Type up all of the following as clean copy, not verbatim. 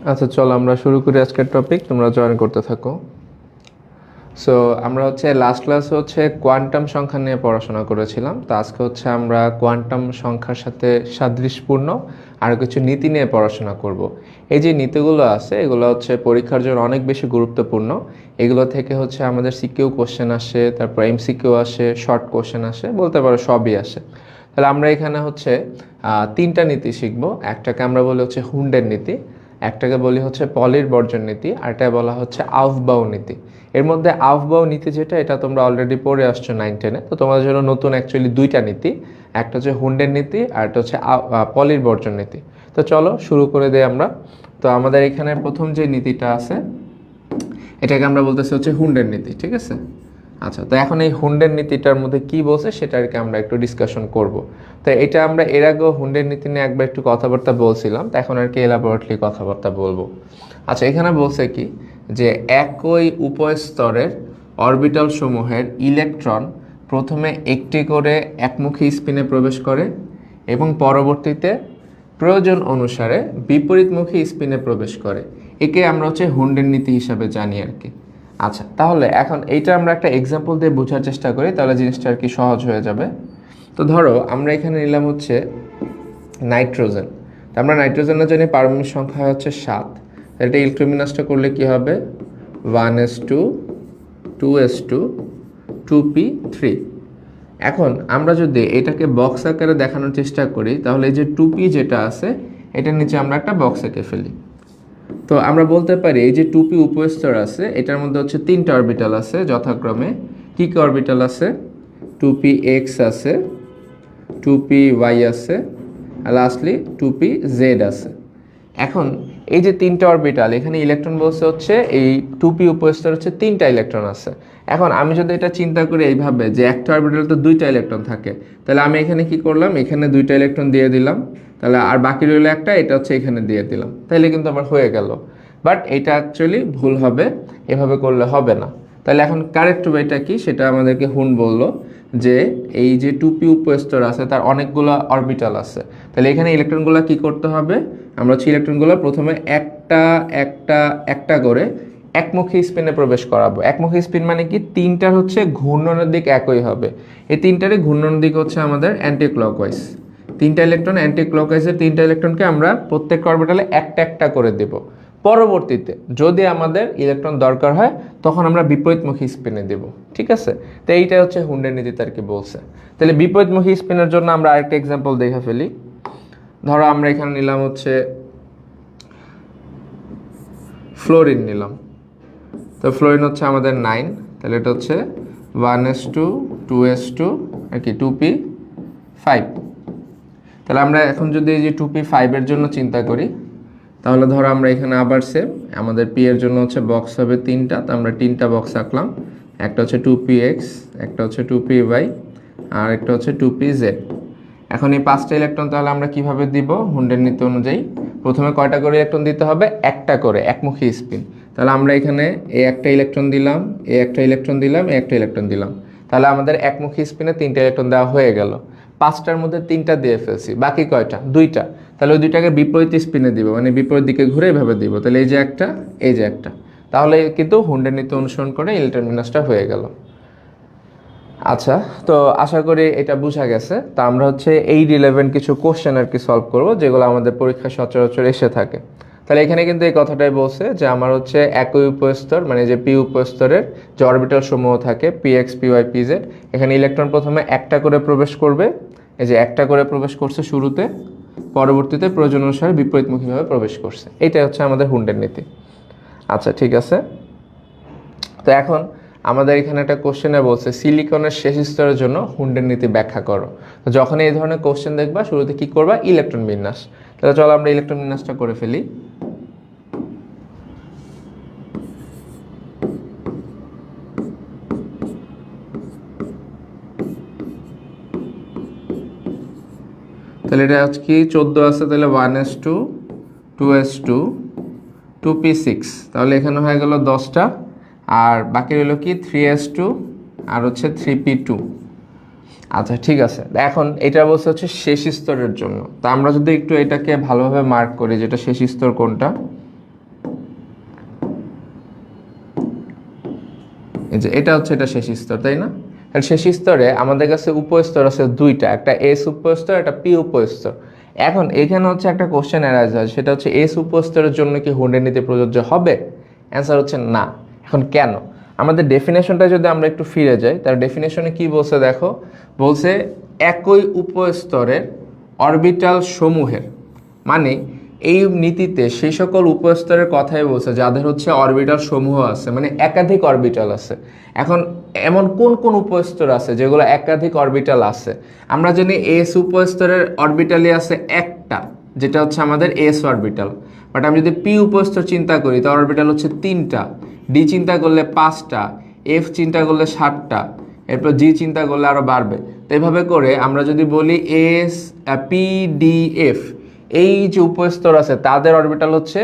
আচ্ছা চলো আমরা শুরু করি আজকের টপিক, তোমরা জয়েন করতে থাকো। সো আমরা লাস্ট ক্লাসে কোয়ান্টাম সংখ্যা নিয়ে পড়াশোনা করেছিলাম। তো আজকে আমরা কোয়ান্টাম সংখ্যার সাথে সাদৃশ্যপূর্ণ আরও কিছু নীতি নিয়ে পড়াশোনা করব। এই যে নীতিগুলো আছে এগুলো পরীক্ষার জন্য অনেক বেশি গুরুত্বপূর্ণ। এগুলো থেকে আমাদের সিকিউ কোশ্চেন আসে, তারপর এমসিকিউ আসে, শর্ট কোশ্চেন আসে, বলতে পারো সবই আসে। তাহলে আমরা এখানে তিনটা নীতি শিখবো। একটাকে আমরা বলি হুন্ডের নীতি, একটাকে বলি পলির বর্জন নীতি, আরটাকে বলা আউফবাউ নীতি। এর মধ্যে আউফবাউ নীতি যেটা, এটা তোমরা অলরেডি পড়ে আসছো 9-10-এ। তো তোমাদের জন্য নতুন অ্যাকচুয়ালি দুইটা নীতি, একটা হুন্ডের নীতি আর একটা পলির বর্জন নীতি। তো চলো শুরু করে দিই আমরা। তো আমাদের এখানে প্রথম যে নীতিটা আছে এটাকে আমরা বলতেছি হুন্ডের নীতি, ঠিক আছে? আচ্ছা, তো এখন এই হুন্ডের নীতিটার মধ্যে কি বলছে সেটা আর কি আমরা একটু ডিসকাশন করব। তো এটা আমরা এর আগেও হুন্ডের নীতি নিয়ে একবার একটু কথাবার্তা বলছিলাম, তো এখন আর কি এলাবোরেটলি কথাবার্তা বলবো। আচ্ছা, এখানে বলছে কি যে একই উপস্তরের অরবিটাল সমূহের ইলেকট্রন প্রথমে একটি করে একমুখী স্পিনে প্রবেশ করে এবং পরবর্তীতে প্রয়োজন অনুসারে বিপরীতমুখী স্পিনে প্রবেশ করে। একে আমরা হুন্ডের নীতি হিসাবে জানি আর কি। আচ্ছা, তাহলে এখন এইটা আমরা একটা এক্সাম্পল দিয়ে বোঝার চেষ্টা করি, তাহলে জিনিসটা আর কি সহজ হয়ে যাবে। তো ধরো আমরা এখানে নিলাম নাইট্রোজেন। তো আমরা নাইট্রোজেনের জন্য পারমাণবিক সংখ্যা 7। এটা ইলেকট্রোবিন্যাসটা করলে কি হবে? 1s2 2s2 2p3। এখন আমরা যদি এটাকে বক্স আকারে দেখানোর চেষ্টা করি, তাহলে এই যে 2p যেটা আছে এটার নিচে আমরা একটা বক্স এঁকে ফেলি। তো আমরা বলতে পারি এই যে 2p উপস্তর আছে এটার মধ্যে তিনটা অরবিটাল আছে, যথাক্রমে কি কি অরবিটাল আছে? 2px আছে, 2py আছে, আর লাস্টলি 2pz আছে। এখন এই যে তিনটা অরবিটাল, এখানে ইলেকট্রন বলছে এই 2p উপস্তর তিনটা ইলেকট্রন আছে। এখন আমি যদি এটা চিন্তা করি এইভাবে যে একটা অরবিটাল তো দুইটা ইলেকট্রন থাকে, তাহলে আমি এখানে কি করলাম, এখানে দুইটা ইলেকট্রন দিয়ে দিলাম, তাহলে আর বাকি রইল একটা, এটা এখানে দিয়ে দিলাম, তাহলে কিন্তু আমার হয়ে গেল। বাট এটা অ্যাকচুয়ালি ভুল হবে, এভাবে করলে হবে না। তাহলে এখন কারেক্ট ওয়েটা কি সেটা আমাদেরকে হুন্ড বলল যে এই যে 2p উপস্তর আছে তার অনেকগুলো অরবিটাল আছে, তাহলে এখানে ইলেকট্রনগুলো কি করতে হবে? আমরা ইলেকট্রনগুলো প্রথমে একটা একটা একটা করে একমুখী স্পিনে প্রবেশ করাবো। একমুখী স্পিন মানে কি? তিনটার ঘূর্ণনের দিক একই হবে। এই তিনটারই ঘূর্ণনের দিক আমাদের অ্যান্টি ক্লকওয়াইজ। তিনটা ইলেকট্রন অ্যান্টি ক্লকওয়াইজের তিনটা ইলেকট্রনকে আমরা প্রত্যেক অরবিটালে একটা একটা করে দেব। পরবর্তীতে যদি আমাদের ইলেকট্রন দরকার হয় তখন আমরা বিপরীতমুখী স্পিনে দেব, ঠিক আছে? তো এইটাই হুন্ডের নীতিতে আর কি বলছে। তাহলে বিপরীতমুখী স্পিনের জন্য আমরা আরেকটা এক্সাম্পল দেখে ফেলি। ধরো আমরা এখানে নিলাম ফ্লোরিন নিলাম। তো ফ্লোরিন আমাদের 9, তাহলে এটা 1s2 2s2 আর কি 2p5। তাহলে আমরা এখন যদি এই যে 2p5 এর জন্য চিন্তা করি, তাহলে ধরো আমরা এখানে আবার সেম আমাদের পি এর জন্য বক্স হবে তিনটা, তো আমরা তিনটা বক্স আঁকলাম। একটা 2px, একটা 2py, আর একটা 2pz। এখন এই পাঁচটা ইলেকট্রন তাহলে আমরা কিভাবে দিব? হুন্ডের নীতি অনুযায়ী প্রথমে কয়টা করে ইলেকট্রন দিতে হবে? একটা করে একমুখী স্পিন। তাহলে আমরা এখানে এই একটা ইলেকট্রন দিলাম, এই একটা ইলেকট্রন দিলাম, এই একটা ইলেকট্রন দিলাম, তাহলে আমাদের একমুখী স্পিনে তিনটা ইলেকট্রন দেওয়া হয়ে গেল। পাঁচটার মধ্যে তিনটা দিয়ে ফেলছি, বাকি কয়টা? দুইটা। তাহলে ওই দুইটাকে বিপরীত স্পিনে দিব, মানে বিপরীত দিকে ঘুরে এভাবে দিব। তাহলে এই যে একটা, এই যে একটা, তাহলে কিন্তু হুন্ডের নীতি অনুসরণ করে ইলেকট্রন বিন্যাসটা হয়ে গেল। আচ্ছা, তো আশা করি এটা বোঝা গেছে। তো আমরা এই রিলেভেন্ট কিছু কোশ্চেন আর কি সলভ করব, যেগুলো আমাদের পরীক্ষায় সচরাচর এসে থাকে। তাহলে এখানে কিন্তু এই কথাটাই বলছে যে আমার একই উপস্তর, মানে যে পি উপস্তরের যে অরবিটাল সমূহ থাকে px py pz, এখানে ইলেকট্রন প্রথমে একটা করে প্রবেশ করবে। এই যে একটা করে প্রবেশ করছে শুরুতে, পরবর্তীতে প্রয়োজন অনুসারে বিপরীতমুখীভাবে প্রবেশ করছে। এইটাই আমাদের হুন্ডের নীতি। আচ্ছা, ঠিক আছে। তো এখন আমাদের এখানে একটা কোশ্চেনে বলছে সিলিকনের শেষ স্তরের জন্য হুন্ডের নীতি ব্যাখ্যা করো। তো যখন এই ধরনের কোশ্চেন দেখবা শুরুতে কি করবা? ইলেকট্রন বিন্যাস। তাহলে চলো আমরা ইলেকট্রন বিন্যাসটা করে ফেলি। তাহলে এটা কি 14 আছে, তাহলে 1s2 2s2 2p6, তাহলে এখানে হয়ে গেল 10টা, আর বাকি রইল কি 3s2 আর 3p2। আচ্ছা, ঠিক আছে। এখন এটা বলছে শেষ স্তরের জন্য। তো আমরা যদি একটু এটাকে ভালোভাবে মার্ক করি যেটা শেষ স্তর কোনটা, এই যে এটা হচ্ছে এটা শেষ স্তর, তাই না? আর শেষ স্তরে আমাদের কাছে উপস্তর আছে দুইটা, একটা এস উপস্তর, একটা পি উপস্তর। এখন এখানে হচ্ছে একটা কোশ্চেন অ্যারাইজ হয়, সেটা হচ্ছে এস উপস্তরের জন্য কি হুন্ডের নীতি প্রযোজ্য হবে? অ্যান্সার হচ্ছে না। এখন কেন? আমাদের ডেফিনেশনটা যদি আমরা একটু ফিরে যাই, তার ডেফিনেশনে কি বলছে দেখো, বলছে একই উপস্তরের অরবিটাল সমূহের, মানে এই নীতিতে সেই সকল উপস্তরের কথাই বলছে যাদের হচ্ছে অরবিটাল সমূহ আছে, মানে একাধিক অরবিটাল আছে। এখন এমন কোন কোন উপস্তর আছে যেগুলো একাধিক অরবিটাল আছে? আমরা জানি এস উপস্তরের অরবিটালই আছে একটা, যেটা হচ্ছে আমাদের এস অরবিটাল। বাট আমি যদি পি উপস্তর চিন্তা করি, তার অরবিটাল হচ্ছে তিনটা, ডি চিন্তা করলে পাঁচটা, এফ চিন্তা করলে 7টা, এরপর জি চিন্তা করলে আরও বাড়বে। তো এইভাবে করে আমরা যদি বলি এস পি ডি এফ, এই যে উপস্তর আছে তাদের অরবিটাল হচ্ছে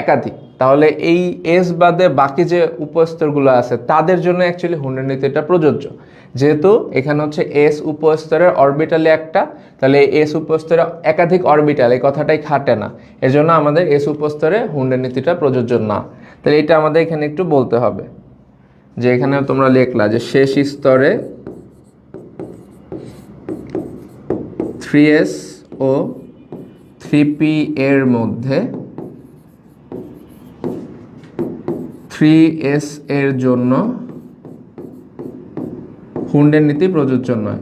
একাধিক, তাহলে এই এস বাদে বাকি যে উপস্তরগুলো আছে তাদের জন্য অ্যাকচুয়ালি হুন্ডের নীতিটা প্রযোজ্য। যেহেতু এখানে হচ্ছে এস উপস্তরের অরবিটালে একটা, তাহলে এস উপস্তরে একাধিক অরবিটাল এই কথাটাই খাটে না, এজন্য আমাদের এস উপস্তরে হুন্ডের নীতিটা প্রযোজ্য না। তাহলে এটা আমাদের এখানে একটু বলতে হবে, যে এখানে তোমরা লিখলা যে শেষ স্তরে 3s ও 3p এর মধ্যে 3s এর জন্য হুন্ডের নীতি প্রযোজ্য নয়।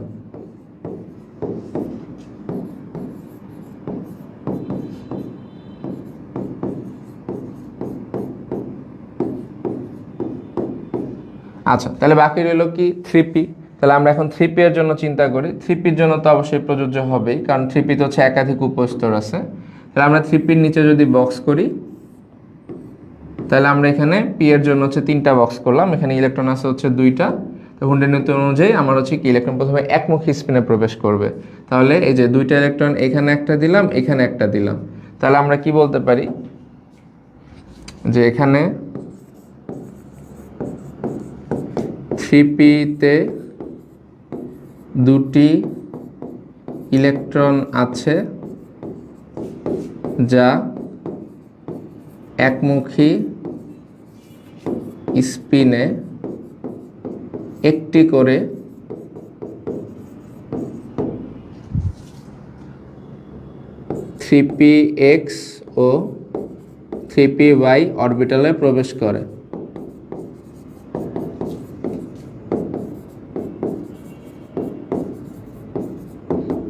আচ্ছা, তাহলে বাকি রইল কি 3p। তাহলে আমরা এখন 3p এর জন্য চিন্তা করি। 3p এর জন্য তো অবশ্যই প্রযোজ্য হবেই, কারণ 3p তো হচ্ছে একাধিক উপস্তর আছে। তাহলে আমরা 3p এর নিচে যদি বক্স করি, তাহলে আমরা এখানে p এর জন্য হচ্ছে 3টা বক্স করলাম, এখানে ইলেকট্রন আছে হচ্ছে 2টা। তো হুন্ডের নীতি অনুযায়ী আমার হচ্ছে কি ইলেকট্রন প্রথমে একমুখী স্পিনে প্রবেশ করবে। তাহলে এই যে 2টা ইলেকট্রন এখানে একটা দিলাম, এখানে একটা দিলাম, তাহলে আমরা কি বলতে পারি যে এখানে 3p তে 2টি ইলেকট্রন আছে যা একমুখী স্পিনে একটি করে (3px ও 3py অরবিটালে প্রবেশ করে।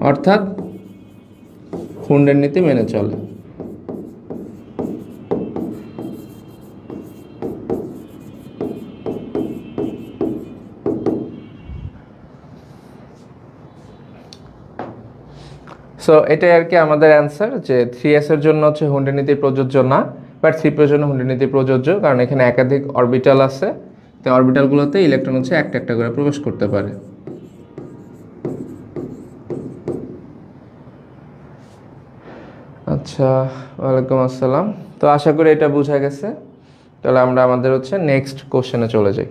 অর্থাৎ হুন্ডের নীতি মেনে চলে। সো এটাই আর কি আমাদের অ্যান্সার, যে 3s এর জন্য হচ্ছে হুন্ডের নীতি প্রযোজ্য না, বাট 3p এর জন্য হুন্ডের নীতি প্রযোজ্য, কারণ এখানে একাধিক অরবিটাল আছে। তো অরবিটালগুলোতে ইলেকট্রন হচ্ছে একটা একটা করে প্রবেশ করতে পারে। আচ্ছা, ওয়ালাইকুম আসসালাম। তো আশা করি এটা বোঝা গেছে। তাহলে আমরা আমাদের হচ্ছে নেক্সট কোশ্চেনে চলে যাই।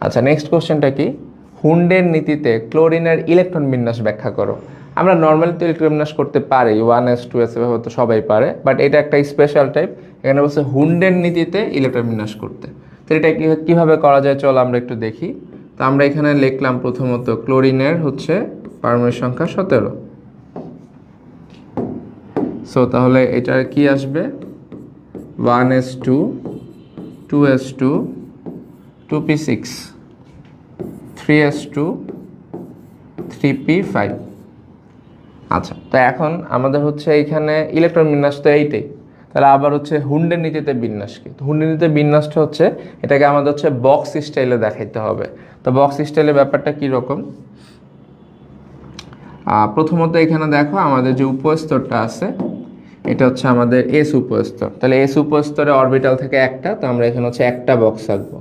আচ্ছা, নেক্সট কোশ্চেনটা কি, হুন্ডের নীতিতে ক্লোরিনের ইলেকট্রন বিন্যাস ব্যাখ্যা করো। আমরা নর্মালি তো ইলেকট্রন বিন্যাস করতে পারি, 1s 2s এভাবে তো সবাই পারে, বাট এটা একটা স্পেশাল টাইপ। এখানে বলছে হুন্ডের নীতিতে ইলেকট্রন বিন্যাস করতে। তো এটা কীভাবে করা যায় চলো আমরা একটু দেখি। তো আমরা এখানে লিখলাম প্রথমত ক্লোরিনের হচ্ছে পারমাণবিক সংখ্যা 17। সো তাহলে এটার কি আসবে, 1s2 2s2 2p6 3s2 3p5। আচ্ছা, তো এখন আমাদের হচ্ছে এখানে ইলেকট্রন বিন্যাস তো এইটাই, তাহলে আবার হচ্ছে হুন্ডের নীতিতে বিন্যাস কি? হুন্ডের নীতিতে বিন্যাসটা হচ্ছে এটাকে আমাদের হচ্ছে বক্স স্টাইলে দেখাইতে হবে। তো বক্স স্টাইলের ব্যাপারটা কীরকম, প্রথমত এখানে দেখো আমাদের যে উপস্তরটা আছে এটা হচ্ছে আমাদের এস উপস্তর। তাহলে এস উপস্তরে অরবিটাল থেকে একটা, তো আমরা এখানে হচ্ছে একটা বক্স রাখবো,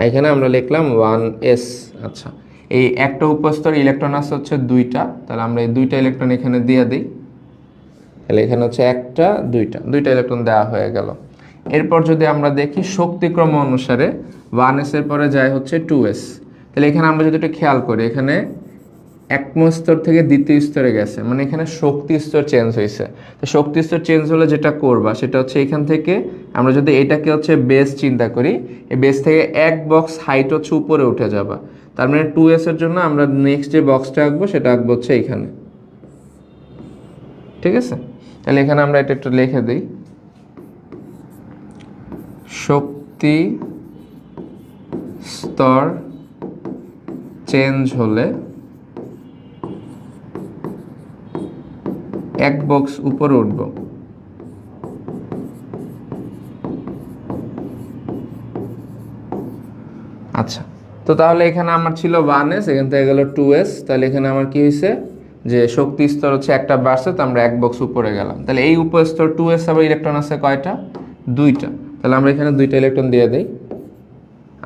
এখানে আমরা লিখলাম 1s। আচ্ছা, এই একটা উপস্তর ইলেকট্রন আছে হচ্ছে 2টা, তাহলে আমরা এই 2টা ইলেকট্রন এখানে দিয়ে দিই। তাহলে এখানে হচ্ছে একটা 2টা ইলেকট্রন দেওয়া হয়ে গেল। এরপর যদি আমরা দেখি শক্তিক্রম অনুসারে 1s এর পরে যায় হচ্ছে 2s। তাহলে এখানে আমরা যদি একটু খেয়াল করি, এখানে একম স্তর থেকে দ্বিতীয় স্তরে গেছে, মানে এখানে শক্তি স্তর চেঞ্জ হয়েছে। তো শক্তি স্তর চেঞ্জ হলে যেটা করবা সেটা হচ্ছে এখান থেকে আমরা যদি এটাকে হচ্ছে বেস চিন্তা করি, এই বেস থেকে এক বক্স হাইট হচ্ছে উপরে উঠে যাবা। তার মানে 2s এর জন্য আমরা নেক্সট যে বক্সটা আঁকবো সেটা আঁকবো হচ্ছে এইখানে, ঠিক আছে? তাহলে এখানে আমরা এটা একটু লিখে দিই, শক্তি স্তর চেঞ্জ হলে এক বক্স উপরে উঠব। আচ্ছা, তো তাহলে এখানে আমার ছিল 1s, এখান থেকে গেল 2s, তাহলে এখানে আমার কি হয়েছে যে শক্তি স্তর হচ্ছে একটা বাড়ছে, তো আমরা এক বক্স উপরে গেলাম। তাহলে এই উপর স্তর 2s, আবার ইলেকট্রন আছে কয়টা? 2টা। তাহলে আমরা এখানে 2টা ইলেকট্রন দিয়ে দেই।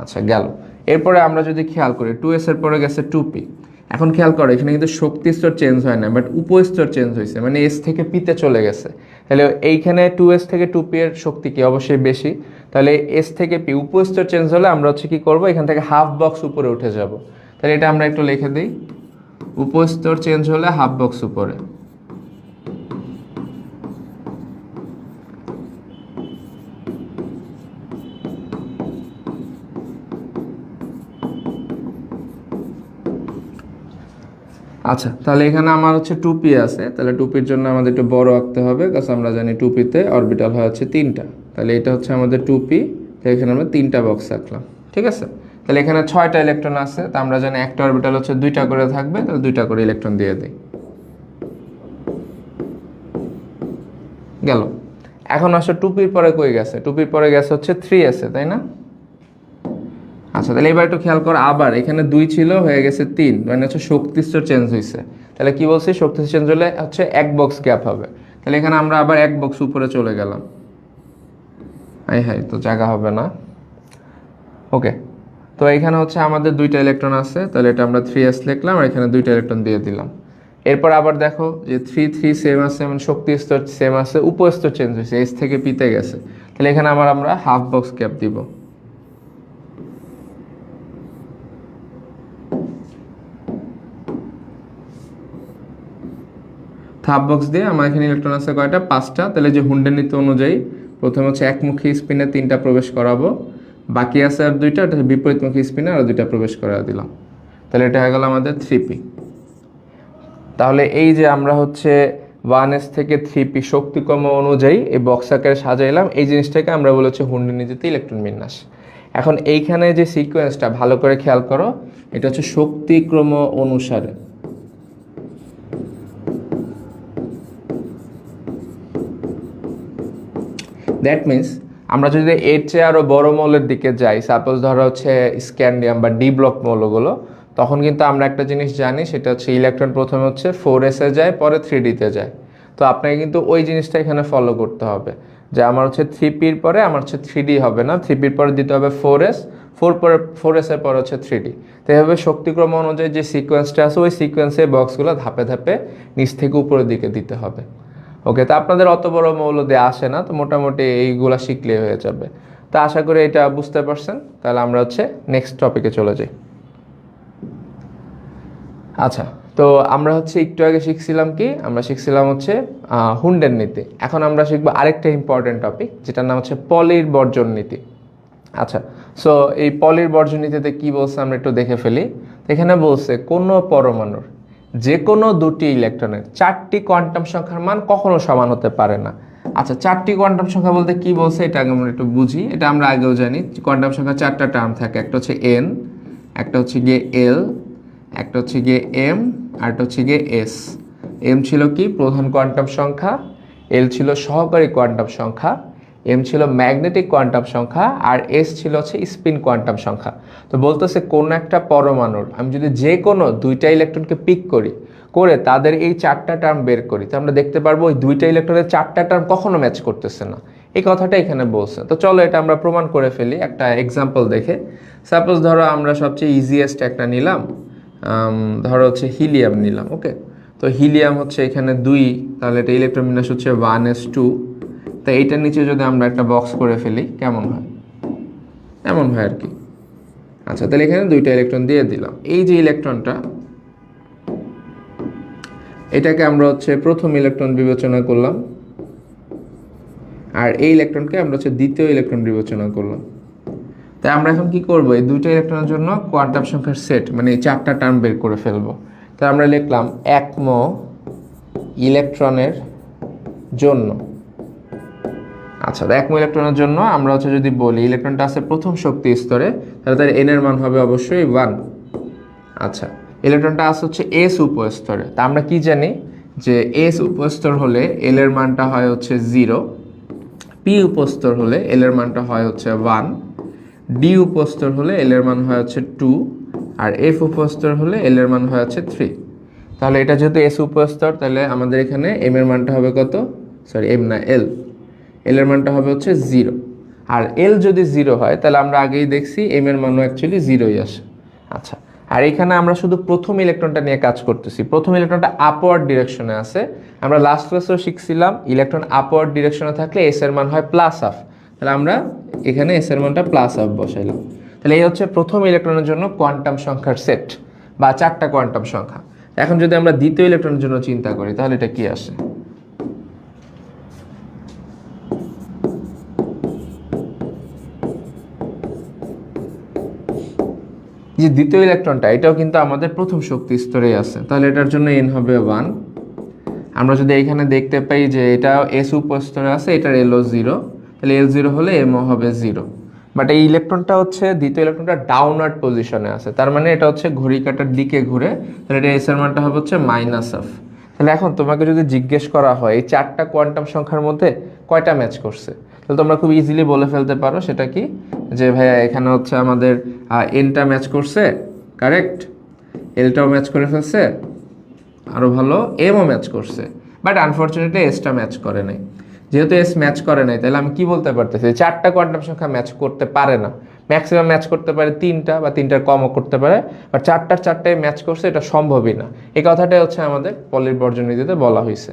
আচ্ছা, গেল। এরপরে আমরা যদি খেয়াল করি 2s এর পরে গেছে 2p। এখন খেয়াল করো এখানে কিন্তু শক্তি স্তর চেঞ্জ হয় না, বাট উপস্তর চেঞ্জ হয়েছে, মানে s থেকে p তে চলে গেছে। তাহলে এইখানে 2s থেকে 2p এর শক্তি কি অবশ্যই বেশি। তাহলে s থেকে p উপস্তর চেঞ্জ হলে আমরা হচ্ছে কি করব, এখান থেকে হাফ বক্স উপরে উঠে যাব। তাহলে এটা আমরা একটু লিখে দিই, উপস্তর চেঞ্জ হলে হাফ বক্স উপরে। আচ্ছা, তাহলে এখানে আমার হচ্ছে 2p আছে, তাহলে 2pর জন্য আমাদের একটু বড় আঁকতে হবে, কারণ আমরা জানি 2pতে অরবিটাল হয় হচ্ছে 3টা। তাহলে এটা হচ্ছে আমাদের 2p, তাহলে এখানে আমরা 3টা বক্স আঁকলাম, ঠিক আছে? তাহলে এখানে 6টা ইলেকট্রন আছে, তা আমরা জানি একটা অরবিটাল হচ্ছে 2টা করে থাকবে, তাহলে 2টা করে ইলেকট্রন দিয়ে দিই। গেল। এখন আসলে 2pর পরে কই গেছে? 2pর পরে গেছে হচ্ছে 3s এ, তাই না? আচ্ছা, তাহলে এবার একটু খেয়াল করো, আবার এখানে 2 ছিল হয়ে গেছে 3, মানে হচ্ছে শক্তি স্তর চেঞ্জ হয়েছে। তাহলে কি বলছি, শক্তি স্তর চেঞ্জ হলে হচ্ছে এক বক্স গ্যাপ হবে। তাহলে এখানে আমরা আবার এক বক্স উপরে চলে গেলাম। হাই তো জায়গা হবে না। ওকে, তো এখানে হচ্ছে আমাদের 2টা ইলেকট্রন আছে, তাহলে এটা আমরা 3s লিখলাম, আর এখানে 2টা ইলেকট্রন দিয়ে দিলাম। এরপর আবার দেখো যে 3 সেম আছে, মানে শক্তি স্তর সেম আছে, উপস্তর চেঞ্জ হয়েছে, s থেকে p তে গেছে। তাহলে এখানে আমরা হাফ বক্স গ্যাপ দিব। হাফ বক্স দিয়ে আমার এখানে ইলেকট্রন আছে কয়টা? 5টা। তাহলে যে হুন্ডের নীতি অনুযায়ী প্রথমে হচ্ছে একমুখী স্পিনে 3টা প্রবেশ করাবো, বাকি আছে আর 2টা, এটা বিপরীতমুখী স্পিনে আর 2টা প্রবেশ করা দিলাম। তাহলে এটা হয়ে গেল আমাদের 3p। তাহলে এই যে আমরা হচ্ছে 1s থেকে 3p শক্তিক্রম অনুযায়ী এই বক্স আকারে সাজাইলাম, এই জিনিসটাকে আমরা বলেছি হুন্ডের নীতিতে ইলেকট্রন বিন্যাস। এখন এইখানে যে সিকোয়েন্সটা ভালো করে খেয়াল করো, এটা হচ্ছে শক্তিক্রম অনুসারে। দ্যাট মিন্স আমরা যদি এর চেয়ে আরও বড় মৌলের দিকে যাই, সাপোজ ধরো হচ্ছে স্ক্যান্ডিয়াম বা ডি ব্লক মৌলগুলো, তখন কিন্তু আমরা একটা জিনিস জানি, সেটা হচ্ছে ইলেকট্রন প্রথমে হচ্ছে 4s-এ যায়, পরে 3d-তে যায়। তো আপনাকে কিন্তু ওই জিনিসটা এখানে ফলো করতে হবে, যে আমার হচ্ছে 3pর পরে আমার হচ্ছে 3d হবে না, 3pর পরে দিতে হবে 4s, 4s-এর পরে হচ্ছে 3d। তো এভাবে শক্তিক্রম অনুযায়ী যে সিকোয়েন্সটা আছে, ওই সিকোয়েন্সে বক্সগুলো ধাপে ধাপে নিচ থেকে উপরের দিকে দিতে হবে। ওকে, তো আপনাদের অত বড় মৌল দিয়ে আসে না, তো মোটামুটি এইগুলা শিখলেই হয়ে যাবে। তো আশা করি এটা বুঝতে পারছেন। তাহলে আমরা হচ্ছে নেক্সট টপিকে চলে যাই। আচ্ছা, তো আমরা হচ্ছে একটু আগে শিখছিলাম কি, আমরা শিখছিলাম হচ্ছে হুন্ডের নীতি। এখন আমরা শিখবো আরেকটা ইম্পর্টেন্ট টপিক, যেটার নাম হচ্ছে পলির বর্জন নীতি। আচ্ছা, সো এই পলির বর্জন নীতিতে কি বলছে আমরা একটু দেখে ফেলি। এখানে বলছে কোনো পরমাণুর যে কোনো দুটি ইলেকট্রনের 4টি কোয়ান্টাম সংখ্যার মান কখনো সমান হতে পারে না। আচ্ছা, 4টি কোয়ান্টাম সংখ্যা বলতে কি বলছে এটা আগে আমরা একটু বুঝি। এটা আমরা আগেও জানি, কোয়ান্টাম সংখ্যা 4টা টার্ম থাকে, একটা হচ্ছে n, একটা হচ্ছে গিয়ে l, একটা হচ্ছে গিয়ে m, আর একটা হচ্ছে গিয়ে s। m ছিল কি প্রধান কোয়ান্টাম সংখ্যা, l ছিল সহকারী কোয়ান্টাম সংখ্যা, m ছিল ম্যাগনেটিক কোয়ান্টাম সংখ্যা, আর s ছিল হচ্ছে স্পিন কোয়ান্টাম সংখ্যা। তো বলতেছে কোন একটা পরমাণুর আমি যদি যে কোনো 2টা ইলেকট্রনকে পিক করি, করে তাদের এই 4টা টার্ম বের করি, তো আমরা দেখতে পারবো ওই 2টা ইলেকট্রনের 4টা টার্ম কখনো ম্যাচ করতেছে না। এই কথাটা এখানে বলছে। তো চলো এটা আমরা প্রমাণ করে ফেলি একটা এক্সাম্পল দেখে। সাপোজ ধরো আমরা সবচেয়ে ইজিয়েস্ট একটা নিলাম, ধরো হচ্ছে হিলিয়াম নিলাম। ওকে, তো হিলিয়াম হচ্ছে এখানে 2, তাহলে এটা ইলেকট্রন বিন্যাস হচ্ছে 1s2। তো এইটার নিচে যদি আমরা একটা বক্স করে ফেলি কেমন হয়? এমন হয় আর কি। আচ্ছা, তাহলে এখানে 2টা ইলেকট্রন দিয়ে দিলাম। এই যে ইলেকট্রনটা, এটাকে আমরা হচ্ছে প্রথম ইলেকট্রন বিবেচনা করলাম, আর এই ইলেকট্রনকে আমরা হচ্ছে দ্বিতীয় ইলেকট্রন বিবেচনা করলাম। তাই আমরা এখন কি করব, এই দুইটা ইলেকট্রনের জন্য কোয়ান্টাম সংখ্যার সেট মানে এই চারটা টার্ম বের করে ফেলবো। তাই আমরা লিখলাম 1 mো ইলেকট্রনের জন্য। আচ্ছা, 1 mো ইলেকট্রনের জন্য আমরা হচ্ছে যদি বলি ইলেকট্রনটা আছে প্রথম শক্তি স্তরে, তাহলে তার এন এর মান হবে অবশ্যই 1। আচ্ছা, ইলেকট্রনটা আছে হচ্ছে এস উপস্তরে, তা আমরা কি জানি যে এস উপস্তর হলে এল এর মানটা হয় হচ্ছে 0, পি উপস্তর হলে এল এর মানটা হয় হচ্ছে 1, ডি উপস্তর হলে এল এর মান হয় হচ্ছে 2, আর এফ উপস্তর হলে এল এর মান হয় হচ্ছে 3। তাহলে এটা যেহেতু এস উপস্তর, তাহলে আমাদের এখানে এম এর মানটা হবে কত, সরি এম না এল, এল এর মানটা হবে হচ্ছে 0। আর এল যদি 0 হয় তাহলে আমরা আগেই দেখছি এম এর মানও অ্যাকচুয়ালি 0ই আসে। আচ্ছা, আর এখানে আমরা শুধু প্রথম ইলেকট্রনটা নিয়ে কাজ করতেছি। প্রথম ইলেকট্রনটা আপওয়ার্ড ডিরেকশনে আছে। আমরা লাস্ট ক্লাসেও শিখছিলাম ইলেকট্রন আপওয়ার্ড ডিরেকশনে থাকলে এস এর মান হয় +1/2। তাহলে আমরা এখানে এস এর মানটা +1/2 বসাইলাম। তাহলে এই হচ্ছে প্রথম ইলেকট্রনের জন্য কোয়ান্টাম সংখ্যার সেট বা চারটা কোয়ান্টাম সংখ্যা। এখন যদি আমরা দ্বিতীয় ইলেকট্রনের জন্য চিন্তা করি তাহলে এটা কি আসে? যে দ্বিতীয় ইলেকট্রনটা এটাও কিন্তু আমাদের প্রথম শক্তি স্তরেই আছে, তাহলে এটার জন্য এন হবে 1। আমরা যদি এখানে দেখতে পাই যে এটা এস উপস্তরে আছে, এটার এলও 0, তাহলে এল 0 হলে এমও হবে 0। বাট এই ইলেকট্রনটা হচ্ছে দ্বিতীয় ইলেকট্রনটা ডাউনওয়ার্ড পজিশনে আছে, তার মানে এটা হচ্ছে ঘড়ি কাঁটার দিকে ঘুরে, তাহলে এটা এস এর মানটা হবে হচ্ছে -1/2। তাহলে এখন তোমাকে যদি জিজ্ঞেস করা হয় এই চারটা কোয়ান্টাম সংখ্যার মধ্যে কয়টা ম্যাচ করছে, তাহলে তোমরা খুব ইজিলি বলে ফেলতে পারো সেটা কি, যে ভাইয়া এখানে হচ্ছে আমাদের এনটা ম্যাচ করছে, কারেক্ট, এলটাও ম্যাচ করে ফেলছে, আরও ভালো এমও ম্যাচ করছে, বাট আনফর্চুনেটলি এসটা ম্যাচ করে নাই। যেহেতু এস ম্যাচ করে নাই, তাহলে আমি কি বলতে পারতেছি, চারটা কোয়ান্টাম সংখ্যা ম্যাচ করতে পারে না। ম্যাক্সিমাম ম্যাচ করতে পারে 3টা বা 3টার কমও করতে পারে, বাট চারটায় ম্যাচ করছে এটা সম্ভবই না। এই কথাটাই হচ্ছে আমাদের পলির বর্জনীতিতে বলা হয়েছে।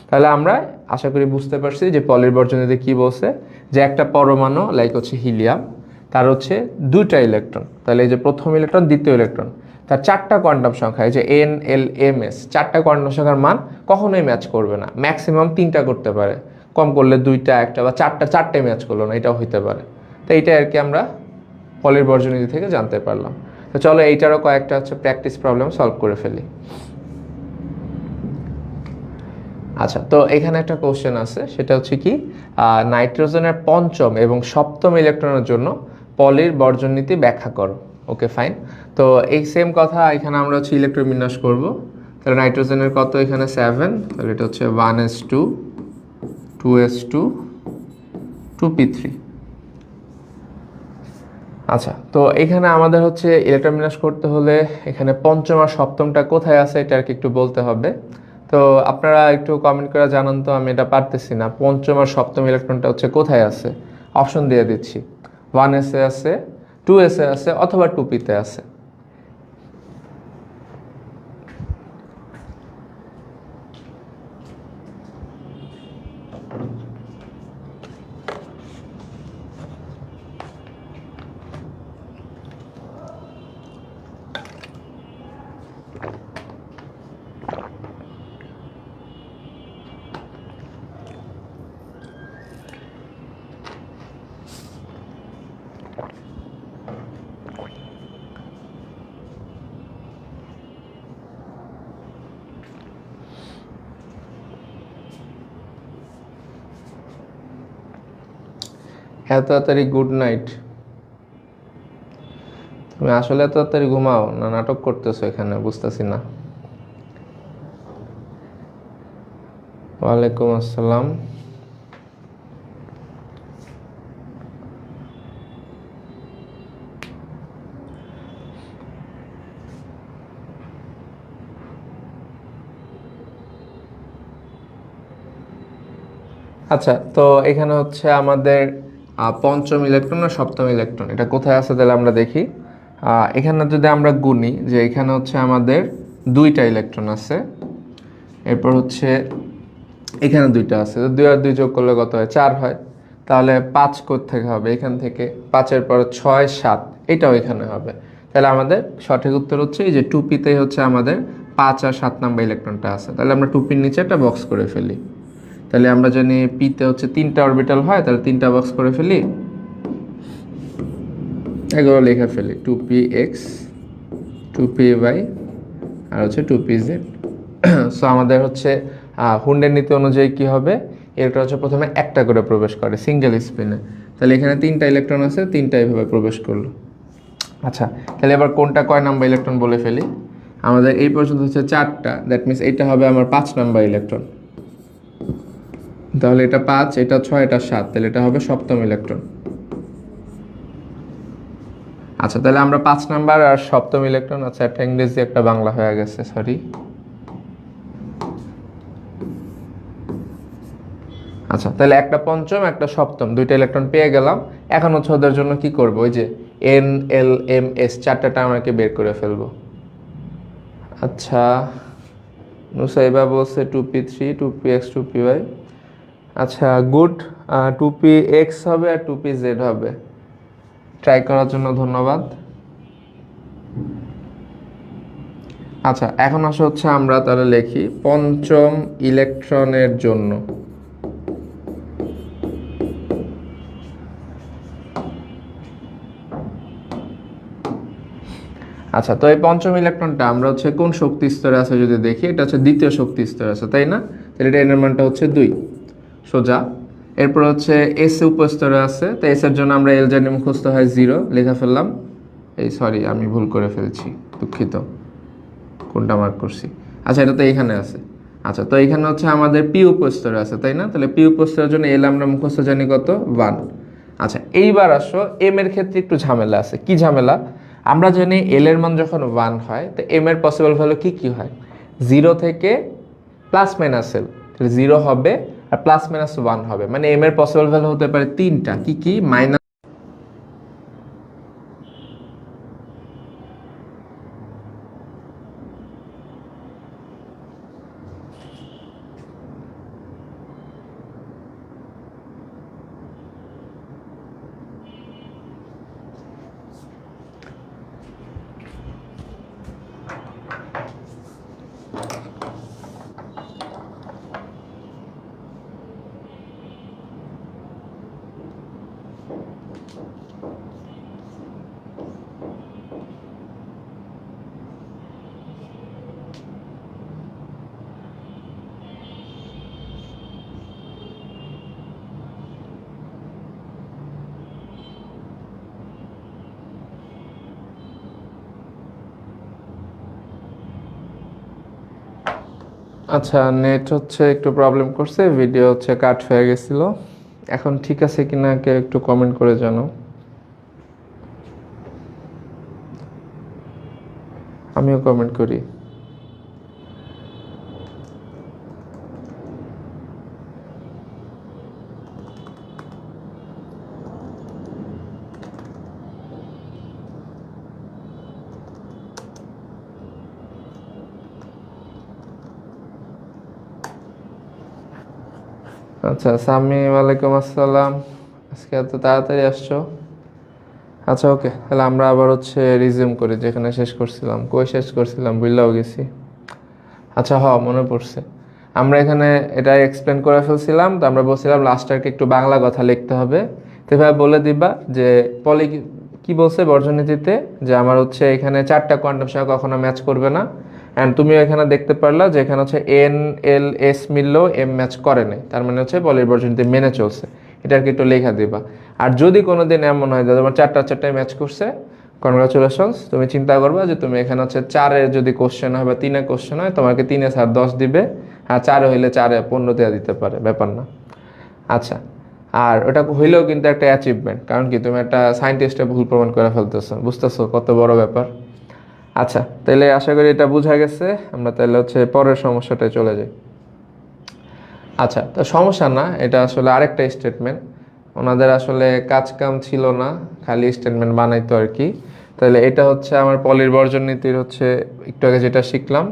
তাহলে আমরা আশা করি বুঝতে পারছি যে পলির বর্জনীতিতে কি বলছে, যে একটা পরমাণু লাইক হচ্ছে হিলিয়াম, তার হচ্ছে 2টা ইলেকট্রন, তাহলে এই যে প্রথম ইলেকট্রন দ্বিতীয় ইলেকট্রন, তার চারটা কোয়ান্টাম সংখ্যা এই যে এন এল এম এস, চারটা কোয়ান্টাম সংখ্যার মান কখনোই ম্যাচ করবে না। ম্যাক্সিমাম 3টা করতে পারে, কম করলে 2টা, 1টা বা চারটায় ম্যাচ করলো না, এটাও হইতে পারে। তো এইটাই আর কি আমরা পলির বর্জনীতি থেকে জানতে পারলাম। তো চলো এইটারও কয়েকটা হচ্ছে প্র্যাকটিস প্রবলেম সলভ করে ফেলি। আচ্ছা, তো এখানে একটা কোশ্চেন আছে, সেটা হচ্ছে কি নাইট্রোজেনের পঞ্চম এবং সপ্তম ইলেকট্রনের জন্য পলির বর্জনীতি ব্যাখ্যা করো। Okay fine. তো এই সেম কথা এখানে আমরা হচ্ছে ইলেকট্রন বিন্যাস করব। তাহলে নাইট্রোজেনের কত এখানে 7, তাহলে এটা হচ্ছে 1s2 2s2 2p3। আচ্ছা, তো এখানে আমাদের হচ্ছে ইলেকট্রন বিন্যাস করতে হলে এখানে পঞ্চম আর সপ্তমটা কোথায় আছে এটা আর কি একটু বলতে হবে। তো আপনারা একটু কমেন্ট করে জানান তো, আমি এটা পারতেছি না, পঞ্চম আর সপ্তম ইলেকট্রনটা হচ্ছে কোথায় আছে। অপশন দিয়ে দিচ্ছি, 1s এ আছে, 2s এ আছে, অথবা 2p তে আছে। এত তাড়াতাড়ি গুড নাইট? তুমি আসলে এত তাড়াতাড়ি ঘুমাও না নাটক করতেছো এখানে, বুঝতেছি না। ওয়ালাইকুম আসসালাম। আচ্ছা, তো এখানে হচ্ছে আমাদের পঞ্চম ইলেকট্রন আর সপ্তম ইলেকট্রন এটা কোথায় আছে তাহলে আমরা দেখি। এখানে যদি আমরা গুনি যে এখানে হচ্ছে আমাদের 2টা ইলেকট্রন আছে, এরপর হচ্ছে এখানে 2টা আছে, 2 আর 2 যোগ করলে কত হয়, 4 হয়। তাহলে 5 কোত্থেকে হবে, এখান থেকে 5-এর পর 6 7, এটাও এখানে হবে। তাহলে আমাদের সঠিক উত্তর হচ্ছে এই যে 2p-তে হচ্ছে আমাদের 5 আর 7 নাম্বার ইলেকট্রনটা আছে, তাহলে আমরা 2p-র নিচে একটা বক্স করে ফেলি। তাহলে আমরা জানি p-তে হচ্ছে 3টা অরবিটাল হয়, তাহলে 3টা বক্স করে ফেলি, এগুলো লিখে ফেলি 2px 2py আর হচ্ছে 2pz। সো আমাদের হচ্ছে হুন্ডের নীতি অনুযায়ী কি হবে, এটা হচ্ছে প্রথমে একটা করে প্রবেশ করে সিঙ্গেল স্পিনে, তাহলে এখানে 3টা ইলেকট্রন আছে, 3টা এইভাবে প্রবেশ করলো। আচ্ছা, তাহলে এবার কোনটা কয় নাম্বার ইলেকট্রন বলে ফেলি। আমাদের এই পর্যন্ত হচ্ছে 4টা, দ্যাট মিনস এইটা হবে আমার 5 নাম্বার ইলেকট্রন, তাহলে এটা 5, এটা 6, এটা 7, তাহলে এটা হবে 7ম ইলেকট্রন। আচ্ছা, তাহলে আমরা 5 নাম্বার আর 7ম ইলেকট্রন, আচ্ছা একটা ইংরেজি একটা বাংলা হয়ে গেছে, সরি। আচ্ছা, তাহলে একটা পঞ্চম একটা সপ্তম, 2টা ইলেকট্রন পেয়ে গেলাম। এখন হচ্ছে ওদের জন্য কি করব, ওই যে এন এল এম এস 4টা টার্মকে বের করে ফেলবো। আচ্ছা, নুসাইবা বলছে 2p3 2px 2py। আচ্ছা গুড, 2px হবে আর 2pz হবে। ট্রাই করার জন্য ধন্যবাদ। আচ্ছা, এখন আসা হচ্ছে আমরা তাহলে লিখি পঞ্চম ইলেকট্রনের জন্য। আচ্ছা, তো এই পঞ্চম ইলেকট্রনটা আমরা হচ্ছে কোন শক্তি স্তরে আছে যদি দেখি, এটা হচ্ছে দ্বিতীয় শক্তি স্তরে আছে, তাই না? তাহলে এটা এর মানটা হচ্ছে 2 সোজা। এরপর হচ্ছে এস উপস্তরে আছে, তো এস এর জন্য আমরা এল জানি মুখস্থ হয় 0, লেখা ফেললাম। এই সরি, আমি ভুল করে ফেলছি, দুঃখিত, কোনটা মার্ক করছি। আচ্ছা, এটা তো এখানে আছে। আচ্ছা, তো এখানে হচ্ছে আমাদের পি উপস্তরে আছে, তাই না? তাহলে পি উপস্তরের জন্য এল আমরা মুখস্থ জানি কত, 1। আচ্ছা, এইবার আসো এম এর ক্ষেত্রে একটু ঝামেলা আছে। কি ঝামেলা? আমরা জানি এল এর মান যখন 1 হয়, তো এম এর পসিবল ভ্যালু কি কি হয়, 0 থেকে প্লাস মাইনাস এল, তাহলে 0 হবে আর প্লাস মাইনাস 1 হবে, মানে এম এর পসিবল ভ্যালু হতে পারে 3টা। কি কি? মাইনাস, আচ্ছা নেট হচ্ছে একটু প্রবলেম করছে, ভিডিও হচ্ছে কাট হয়ে গেছিল। এখন ঠিক আছে কিনা কেউ একটু কমেন্ট করে জানো, আমিও কমেন্ট করি। আচ্ছা সামি, ওয়ালাইকুম আসসালাম, আজকে এত তাড়াতাড়ি আসছো। আচ্ছা ওকে, তাহলে আমরা আবার হচ্ছে রিজিউম করি যেখানে শেষ করছিলাম। কই শেষ করছিলাম ভুললেও গেছি। আচ্ছা মনে পড়ছে, আমরা এখানে এটা এক্সপ্লেন করে ফেলছিলাম। তো আমরা বলছিলাম লাস্টারকে একটু বাংলা কথা লিখতে হবে, তো এভাবে বলে দিবা যে পলি কি বলছে বর্জনীতিতে, যে আমার হচ্ছে এখানে 4টা কোয়ান্টাম সংখ্যা কখনো ম্যাচ করবে না। অ্যান্ড তুমিও এখানে দেখতে পারলা যে এখানে হচ্ছে এন এল এস মিললেও এম ম্যাচ করে নাই, তার মানে হচ্ছে পলির বর্জনীতি মেনে চলছে। এটাকে একটু লেখা দিবা। আর যদি কোনো দিন এমন হয় যে তোমার 4টায় ম্যাচ করছে, কনগ্রাচুলেশনস, তুমি চিন্তা করবা যে তুমি এখানে হচ্ছে 4-এর যদি কোশ্চেন হয় বা 3-এর কোশ্চেন হয়, তোমাকে 3-এ স্যার 10 দিবে, আর 4-এ হইলে 4-এ 15 দেওয়া দিতে পারে, ব্যাপার না। আচ্ছা, আর ওটা হইলেও কিন্তু একটা অ্যাচিভমেন্ট, কারণ কি তুমি একটা সায়েন্টিস্টে ভুল প্রমাণ করে ফেলতেছো, বুঝতেছো কত বড় ব্যাপার। আচ্ছা, তাহলে আশা করি এটা বোঝা গেছে। আমরা তাহলে হচ্ছে পরের সমস্যাটায় চলে যাই। আচ্ছা, তো সমস্যা না, এটা আসলে আরেকটা স্টেটমেন্ট, ওনাদের আসলে কাজ কাম ছিল না, খালি স্টেটমেন্ট বানাইতো আর কি। তাহলে এটা হচ্ছে আমার পলির বর্জন নীতির হচ্ছে একটু আগে যেটা শিখলাম,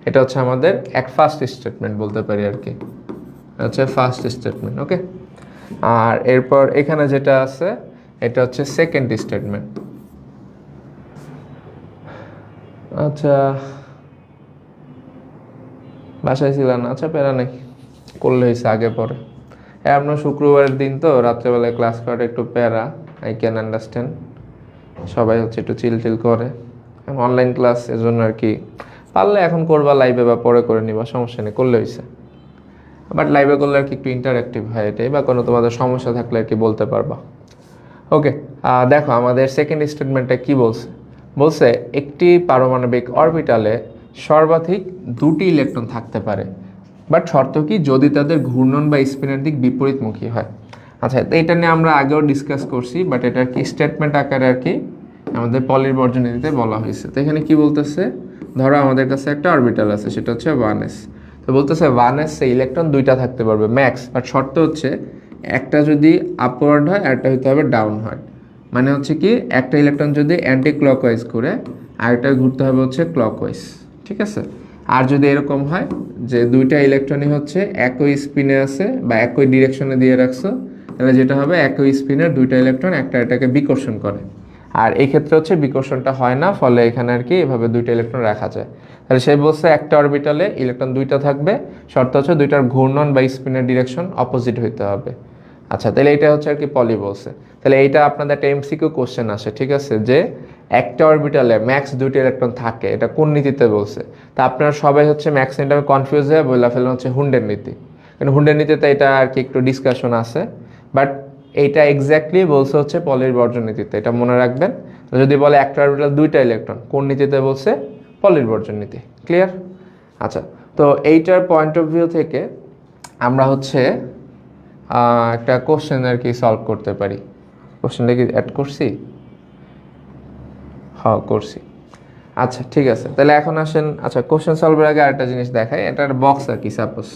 এটা হচ্ছে আমাদের ফার্স্ট স্টেটমেন্ট বলতে পারি আর কি, হচ্ছে ফার্স্ট স্টেটমেন্ট। ওকে, আর এরপর এখানে যেটা আছে এটা হচ্ছে সেকেন্ড স্টেটমেন্ট। আচ্ছা বাসায় ছিল না, আচ্ছা প্যারা নেই, করলে হয়েছে আগে পরে। আপনার শুক্রবারের দিন তো রাত্রেবেলায় ক্লাস করাটা একটু প্যারা, আই ক্যান আন্ডারস্ট্যান্ড। সবাই হচ্ছে একটু চিল টিল করে, অনলাইন ক্লাস, এজন্য আর কি। পারলে এখন করবা লাইভে বা পরে করে নিবা, সমস্যা নেই, করলে হয়েছে। বাট লাইভে করলে আর কি একটু ইন্টারঅ্যাক্টিভ হয় এটাই, বা কোনো তোমাদের সমস্যা থাকলে আর কি বলতে পারবা। ওকে, দেখো আমাদের সেকেন্ড স্টেটমেন্টটা কি বলছে। বলছে একটি পারমাণবিক অরবিটালে সর্বাধিক 2টি ইলেকট্রন থাকতে পারে, বাট শর্ত কি, যদি তাদের ঘূর্ণন বা স্পিনের দিক বিপরীতমুখী হয়। আচ্ছা, তো এটা নিয়ে আমরা আগেও ডিসকাস করছি, বাট এটা কি স্টেটমেন্ট আকারে আর কি আমাদের পলির বর্জনীতিতে বলা হয়েছে। তো এখানে কি বলতেছে, ধরো আমাদের কাছে একটা অরবিটাল আছে, সেটা হচ্ছে 1s। তো বলতেছে 1s এ ইলেকট্রন 2টা থাকতে পারবে ম্যাক্স, বাট শর্ত হচ্ছে একটা যদি আপওয়ার্ড হয় আর একটা হইতে হবে ডাউন হয়। মানে হচ্ছে কি, একটা ইলেকট্রন যদি অ্যান্টি ক্লকওয়াইজ ঘুরে আরেকটা ঘুরতে হবে হচ্ছে ক্লকওয়াইজ, ঠিক আছে। আর যদি এরকম হয় যে 2টা ইলেকট্রনই হচ্ছে একই স্পিনে আছে বা একই ডিরেকশনে দিয়ে রাখছো, তাহলে যেটা হবে একই স্পিনের 2টা ইলেকট্রন একটা এটাকে বিকর্ষণ করে। আর এই ক্ষেত্রে হচ্ছে বিকর্ষণটা হয় না, ফলে এখানে আর কি এভাবে 2টা ইলেকট্রন রাখা যায়। তাহলে সে বলছে একটা অরবিটালে ইলেকট্রন 2টা থাকবে, শর্ত হচ্ছে 2টার ঘূর্ণন বা স্পিনের ডিরেকশন অপোজিট হইতে হবে। আচ্ছা, তাহলে এটা হচ্ছে আর কি পলি বলছে। তাহলে এইটা আপনাদের একটা এমসিকিউ কোশ্চেন আসে, ঠিক আছে, যে একটা অরবিটালে ম্যাক্স 2টি ইলেকট্রন থাকে, এটা কোন নীতিতে বলছে। তা আপনারা সবাই হচ্ছে ম্যাক্স এন্ডামে কনফিউজ হয়ে বলে ফেলেন হচ্ছে হুন্ডের নীতি, কারণ হুন্ডের নীতিতে এটা আর কি একটু ডিসকাশন আছে, বাট এইটা এক্স্যাক্টলি বলছে হচ্ছে পলির বর্জন নীতিতে, এটা মনে রাখবেন। যদি বলে একটা অরবিটাল 2টা ইলেকট্রন, কোন নীতিতে বলছে, পলির বর্জন নীতি। ক্লিয়ার? আচ্ছা, তো এইটার পয়েন্ট অফ ভিউ থেকে আমরা হচ্ছে একটা কোশ্চেন আর কি সলভ করতে পারি। কোশ্চেনটা কি অ্যাড করছি? হ্যাঁ করছি। আচ্ছা ঠিক আছে, তাহলে এখন আসেন, আচ্ছা কোশ্চেন সলভের আগে আরেকটা জিনিস দেখাই। এটা একটা বক্স আর কি, সাপোজ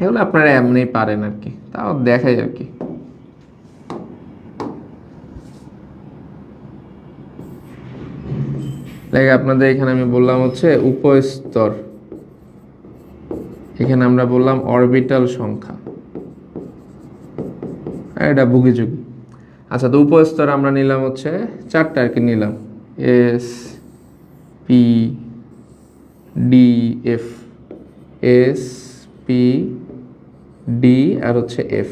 এগুলো আপনারা এমনিই পারেন আর কি, তাও দেখাই আর কি। লাগে আপনাদের এখানে আমি বললাম হচ্ছে উপস্তর, এখানে আমরা বললাম অরবিটাল সংখ্যা, এটা বুগিযুগি। আচ্ছা, তো উপস্তর আমরা নিলাম হচ্ছে 4টা আর কি নিলাম, S P D F, S P D আর হচ্ছে এফ।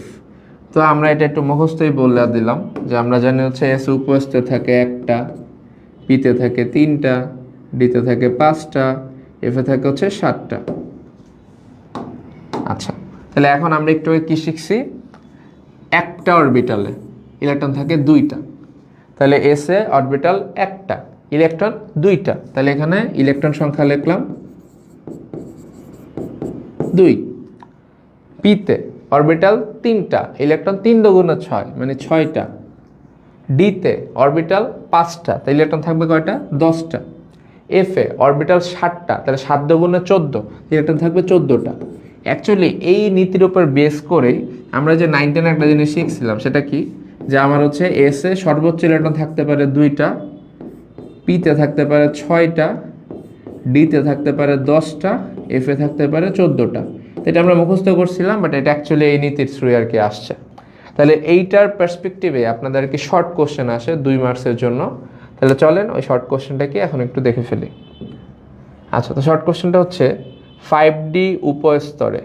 তো আমরা এটা একটু মুখস্থই বলে দিলাম যে আমরা জানি হচ্ছে এস উপস্তর থাকে 1টা, পিতে থাকে 3টা, ডিতে থাকে 5টা, এফে থাকে হচ্ছে 7টা। আচ্ছা, তাহলে এখন আমরা একটু কি শিখছি, একটা অরবিটালে ইলেকট্রন থাকে 2টা, তাহলে এস এ অরবিটাল 1টা, ইলেকট্রন 2টা, তাহলে এখানে ইলেকট্রন সংখ্যা লিখলাম 2। পিতে অরবিটাল 3টা, ইলেকট্রন 3 দুগুণে 6 মানে 6টা। ডিতে অরবিটাল 5টা, তাই ইলেকট্রন থাকবে কয়টা, 10টা। এফে অরবিটাল 7টা, তাহলে 7 দুগুণে 14, ইলেকট্রন থাকবে 14টা। অ্যাকচুয়ালি এই নীতির উপর বেস করেই আমরা যে 9 10 একটা জিনিস শিখছিলাম, সেটা কি, যে আমার হচ্ছে এস এ সর্বোচ্চ ইলেকট্রন থাকতে পারে 2টা, পিতে থাকতে পারে 6টা, ডিতে থাকতে পারে 10টা, এফে থাকতে পারে 14টা। এটা আমরা মুখস্থ করছিলাম, বাট এটা অ্যাকচুয়ালি এই নীতির থ্রুই আর কি আসছে। তাহলে এইটার পার্সপেক্টিভে আপনাদের কি শর্ট কোশ্চেন আসে 2 মার্কসের জন্য। তাহলে চলেন ওই শর্ট কোশ্চেনটাকে এখন একটু দেখে ফেলি। আচ্ছা, তো শর্ট কোশ্চেনটা হচ্ছে 5D উপস্তরে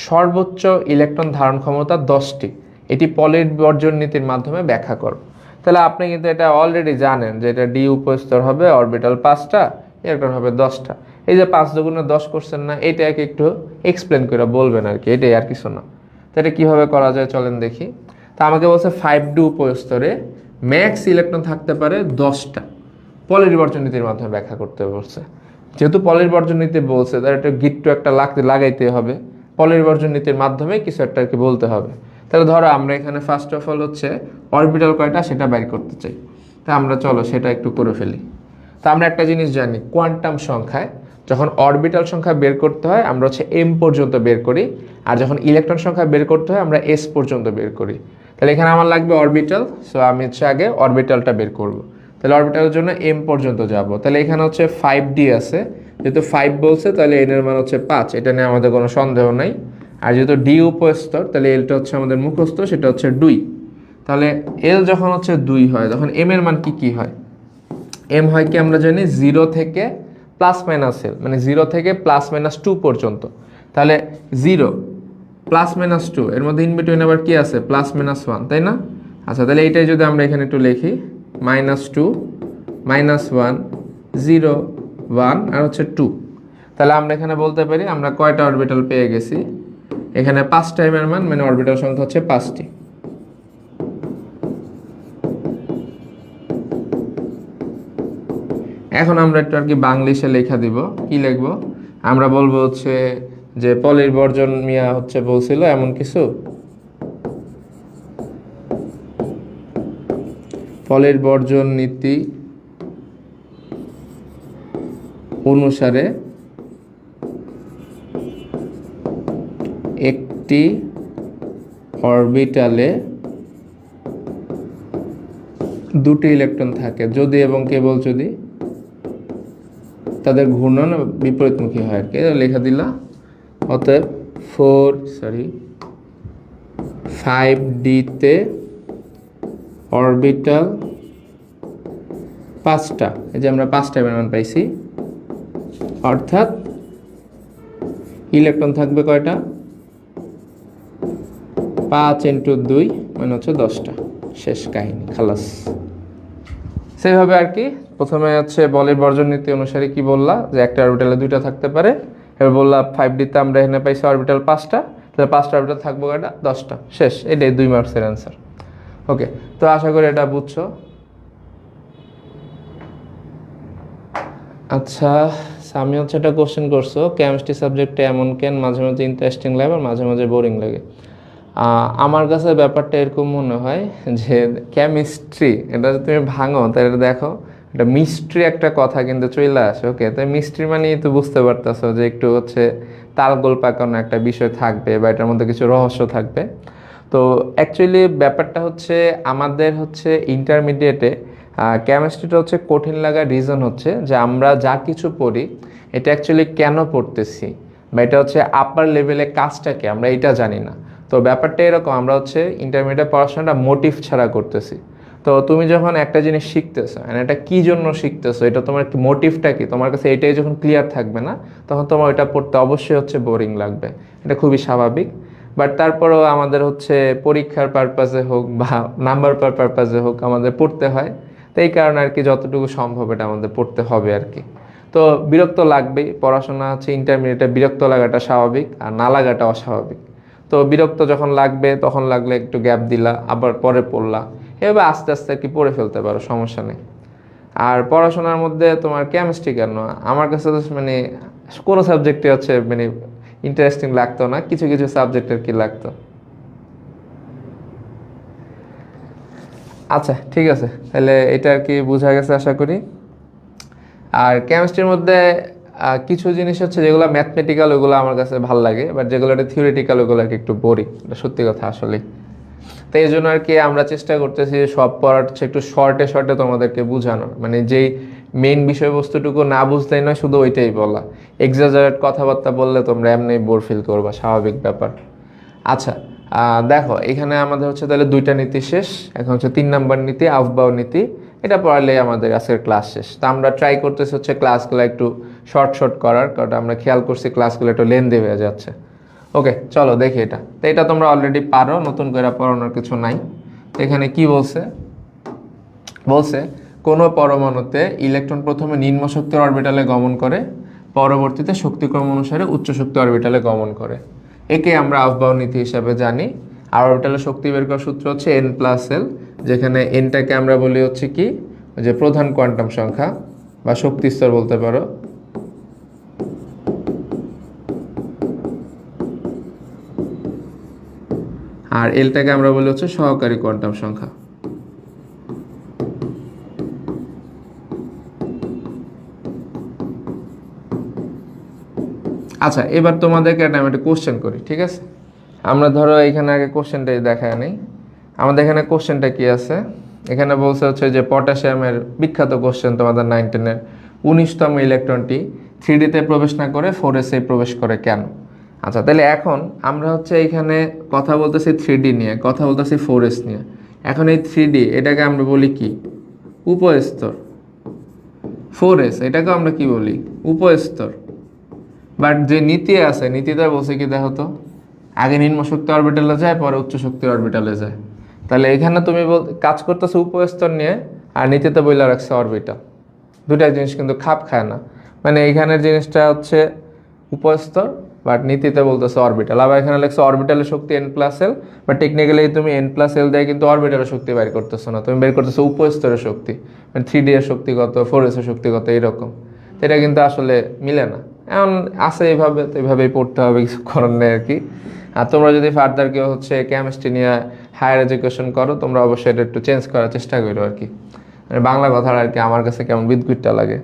সর্বোচ্চ ইলেকট্রন ধারণ ক্ষমতা 10টি, এটি পলির বর্জন নীতির মাধ্যমে ব্যাখ্যা করো। তাহলে আপনি কিন্তু এটা অলরেডি জানেন যে এটা ডি উপস্তর হবে, অরবিটাল 5টা, ইলেকট্রন হবে 10টা। এই যে 5 দুগুণে 10 করছেন না, এটাকে একটু এক্সপ্লেন করে বলবেন আর কি, এটাই আর কিছু না। তো এটা কীভাবে করা যায় চলেন দেখি। তা আমাকে বলছে 5D উপস্তরে ম্যাক্স ইলেকট্রন থাকতে পারে 10টা, পলির বর্জন নীতির মাধ্যমে ব্যাখ্যা করতে বলছে। যেহেতু পলির বর্জন নীতি বলছে, তার একটা গিট্টু একটা লাগাইতে হবে, পলির বর্জন নীতির মাধ্যমে কিছু একটা আর কি বলতে হবে। তাহলে ধরো আমরা এখানে ফার্স্ট অফ অল হচ্ছে অরবিটাল কয়টা সেটা বের করতে চাই। তা আমরা চলো সেটা একটু করে ফেলি। তা আমরা একটা জিনিস জানি, কোয়ান্টাম সংখ্যায় যখন অরবিটাল সংখ্যা বের করতে হয় আমরা হচ্ছে এম পর্যন্ত বের করি, আর যখন ইলেকট্রন সংখ্যা বের করতে হয় আমরা এস পর্যন্ত বের করি। তাহলে এখানে আমার লাগবে অরবিটাল, সো আমি হচ্ছে আগে অরবিটালটা বের করব। তাহলে অরবিটালের জন্য এম পর্যন্ত যাব। তাহলে এখানে হচ্ছে 5D আছে, যেহেতু 5 বলছে তাহলে এন এর মান হচ্ছে 5, এটা নিয়ে আমাদের কোনো সন্দেহ নাই। আর যেহেতু ডি উপস্তর, তাহলে এলটা হচ্ছে আমাদের মুখস্থ, সেটা হচ্ছে 2। তাহলে এল যখন হচ্ছে 2 হয় তখন এম এর মান কি কি হয়, এম হয় কি আমরা জানি 0 থেকে প্লাস মাইনাস এল, মানে 0 থেকে প্লাস মাইনাস 2 পর্যন্ত। তাহলে 0 প্লাস মাইনাস 2 এর মধ্যে ইন বিটুইন আবার কি আছে, প্লাস মাইনাস 1, তাই না? আচ্ছা, তাহলে এইটাই যদি আমরা এখানে একটু লিখি, -2 -1 0 1 আর হচ্ছে 2, তাহলে আমরা এখানে বলতে পারি আমরা কয়টা অরবিটাল পেয়ে গেছি। এখানে 5টা m এর মান, মানে অরবিটাল সংখ্যা হচ্ছে 5টি। এখন আমরা একটু আর কি বাংলিশে লেখা দিব। কি লিখবো? আমরা বলবো হচ্ছে যে পলির বর্জন মিয়া হচ্ছে বলছিল এমন কিছু, পলির বর্জন নীতি অনুসারে একটি অরবিটালে 2টি ইলেকট্রন থাকে যদি এবং কেবল যদি তাদের ঘূর্ণন বিপরীতমুখী হয় আর কি, লেখা দিলা। অতএব 5D-তে অরবিটাল 5টা, এই যে আমরা 5টা মান পাইছি, অর্থাৎ ইলেকট্রন থাকবে কয়টা, 5 × 2 মানে হচ্ছে 10টা। শেষ কাহিনী, খালাস। সেইভাবে আর কি প্রথমে হচ্ছে বলের বর্জন নীতি অনুসারে কি বললা যে একটা অরবিটালে 2টা থাকতে পারে। এবার বললাম 5D-তে আমরা এখানে পাইছি অরবিটাল 5টা, তাহলে 5টা অরবিটাল থাকবো কয়টা, 10টা। শেষ, এটাই 2 মার্কসের অ্যান্সার। ওকে, তো আশা করি এটা বুঝছো। আচ্ছা, আমি হচ্ছে একটা কোশ্চেন করছো, কেমিস্ট্রি সাবজেক্টে এমন কেন মাঝে মাঝে ইন্টারেস্টিং লাগে আর মাঝে মাঝে বোরিং লাগে? আমার কাছে ব্যাপারটা এরকম মনে হয় যে কেমিস্ট্রি এটা যদি তুমি ভাঙো তাহলে দেখো এটা মিস্ট্রি একটা কথা কিন্তু চলে আসে। ওকে, তাই মিস্ট্রি মানেই তো বুঝতে পারতেছো যে একটু হচ্ছে তালগোল পাকানো একটা বিষয় থাকবে বা এটার মধ্যে কিছু রহস্য থাকবে। তো অ্যাকচুয়ালি ব্যাপারটা হচ্ছে আমাদের হচ্ছে ইন্টারমিডিয়েটে কেমিস্ট্রিটা হচ্ছে কঠিন লাগার রিজন হচ্ছে যে আমরা যা কিছু পড়ি এটা অ্যাকচুয়ালি কেন পড়তেছি বা এটা হচ্ছে আপার লেভেলে কাজটাকে আমরা এটা জানি না। তো ব্যাপারটা এরকম, আমরা হচ্ছে ইন্টারমিডিয়েট পড়াশোনাটা মোটিভ ছাড়া করতেছি। তো তুমি যখন একটা জিনিস শিখতেছো, এটা কী জন্য শিখতেছো, এটা তোমার মোটিভটা কি, তোমার কাছে এটাই যখন ক্লিয়ার থাকবে না তখন তোমার ওইটা পড়তে অবশ্যই হচ্ছে বোরিং লাগবে, এটা খুবই স্বাভাবিক। বাট তারপরেও আমাদের হচ্ছে পরীক্ষার পারপাসে হোক বা নাম্বার পারপাসে হোক আমাদের পড়তে হয়। তো এই কারণে আর কি যতটুকু সম্ভব এটা আমাদের পড়তে হবে আর কি। তো বিরক্ত লাগবেই, পড়াশোনা হচ্ছে ইন্টারমিডিয়েটে বিরক্ত লাগাটা স্বাভাবিক আর না লাগাটা অস্বাভাবিক। তো বিরক্ত যখন লাগবে তখন লাগলে একটু গ্যাপ দিলা, আবার পরে পড়লা, এভাবে আস্তে আস্তে আর কি পড়ে ফেলতে পারো, সমস্যা নেই। আর পড়াশোনার মধ্যে তোমার কেমিস্ট্রি কেন, আমার কাছে তো মানে কোনো সাবজেক্টে হচ্ছে মানে ইন্টারেস্টিং লাগতো না, কিছু কিছু সাবজেক্টের কি লাগতো। আচ্ছা ঠিক আছে, তাহলে এটা আর কি বোঝা গেছে আশা করি। আর কেমিস্ট্রির মধ্যে কিছু জিনিস হচ্ছে যেগুলো ম্যাথমেটিক্যাল ওগুলো আমার কাছে ভালো লাগে, বাট যেগুলো একটা থিওরিটিক্যাল ওগুলো আর কি একটু বোরিং, এটা সত্যি কথা আসলে। তো এই জন্য আর কি আমরা চেষ্টা করতেছি যে সব পড়ার হচ্ছে একটু শর্টে তোমাদেরকে বোঝানোর, মানে যেই মেইন বিষয়বস্তুটুকু না বুঝতেই নয় শুধু ওইটাই বলা। এক্সাজারেট কথাবার্তা বললে তোমরা এমনি বোর ফিল করবা, স্বাভাবিক ব্যাপার। আচ্ছা, দেখো এখানে আমাদের হচ্ছে তাহলে 2টা নীতি শেষ, এখন হচ্ছে 3 নাম্বার নীতি, আফবাও নীতি। এটা পড়ালেই আমাদের আজকের ক্লাস শেষ। তো আমরা ট্রাই করতেছি হচ্ছে ক্লাসগুলো একটু শর্ট করার, কারণ আমরা খেয়াল করছি ক্লাসগুলো একটু লেন্দি হয়ে যাচ্ছে। ওকে, চলো দেখি এটা। তো এটা তোমরা অলরেডি পারো, নতুন করে পড়ানোর কিছু নাই। তো এখানে কি বলছে, কোনো পরমাণুতে ইলেকট্রন প্রথমে নিম্ন শক্তির অরবিটালে গমন করে, পরবর্তীতে শক্তিক্রম অনুসারে উচ্চ শক্তি অরবিটালে গমন করে। একে আমরা আফবাও নীতি হিসাবে জানি। আর অরবিটালের শক্তি বের করার সূত্র হচ্ছে n+l, যেখানে এনটাকে আমরা বলি হচ্ছে কি যে প্রধান কোয়ান্টাম সংখ্যা বা শক্তি স্তর বলতে পারো, আর এলটাকে আমরা বলি হচ্ছে সহকারী কোয়ান্টাম সংখ্যা। আচ্ছা, এবার তোমাদেরকে আমি একটা কোশ্চেন করি, ঠিক আছে? আমরা ধরো এখানে আগে কোশ্চেনটাই দেখায় নেই। আমাদের এখানে কোশ্চেনটা কি আছে, এখানে বলছে হচ্ছে যে পটাশিয়ামের বিখ্যাত কোশ্চেন তোমাদের 9-10-এর, 19তম ইলেকট্রনটি 3D-তে প্রবেশ না করে 4s-এ প্রবেশ করে কেন? আচ্ছা, তাহলে এখন আমরা হচ্ছে এইখানে কথা বলতেছি 3D নিয়ে, কথা বলতেছি 4s নিয়ে। এখন এই 3D এটাকে আমরা বলি কি, উপস্তর। 4s, এটাকে আমরা কি বলি উপস্তর। বাট যে নীতি আছে, নীতিটা বলছে কি দেখো তো, আগে নিম্ন শক্তি অরবিটালে যায়, পরে উচ্চ শক্তি অরবিটালে যায়। তাহলে এখানে তুমি কাজ করতেছো উপস্তর নিয়ে, আর নীতিতে বইলা রাখছে অরবিটাল। দুটা জিনিস কিন্তু খাপ খায় না। মানে এইখানের জিনিসটা হচ্ছে উপস্তর, বাট নীতিতে বলতেছে অরবিটাল। আবার এখানে লেখছে অরবিটালের শক্তি n+l, বাট টেকনিক্যালি তুমি n+l দিয়ে কিন্তু অরবিটালের শক্তি বের করতেছো না, তুমি বের করতেছো উপস্তরের শক্তি। মানে 3D এর শক্তি কত, 4s এর শক্তি কত, এইরকম। এটা কিন্তু আসলে মিলে না। এখন আছে এইভাবে, তো এইভাবেই পড়তে হবে, কিছু করার নেই আর কি। আর তোমরা যদি ফার্দার কেউ হচ্ছে কেমিস্ট্রি নিয়ে হায়ার এডুকেশন করো, তোমরা অবশ্যই এটা একটু চেঞ্জ করার চেষ্টা করো আর কি। মানে বাংলা কথাটা আর কি আমার কাছে কেমন বিদঘুটটা লাগে।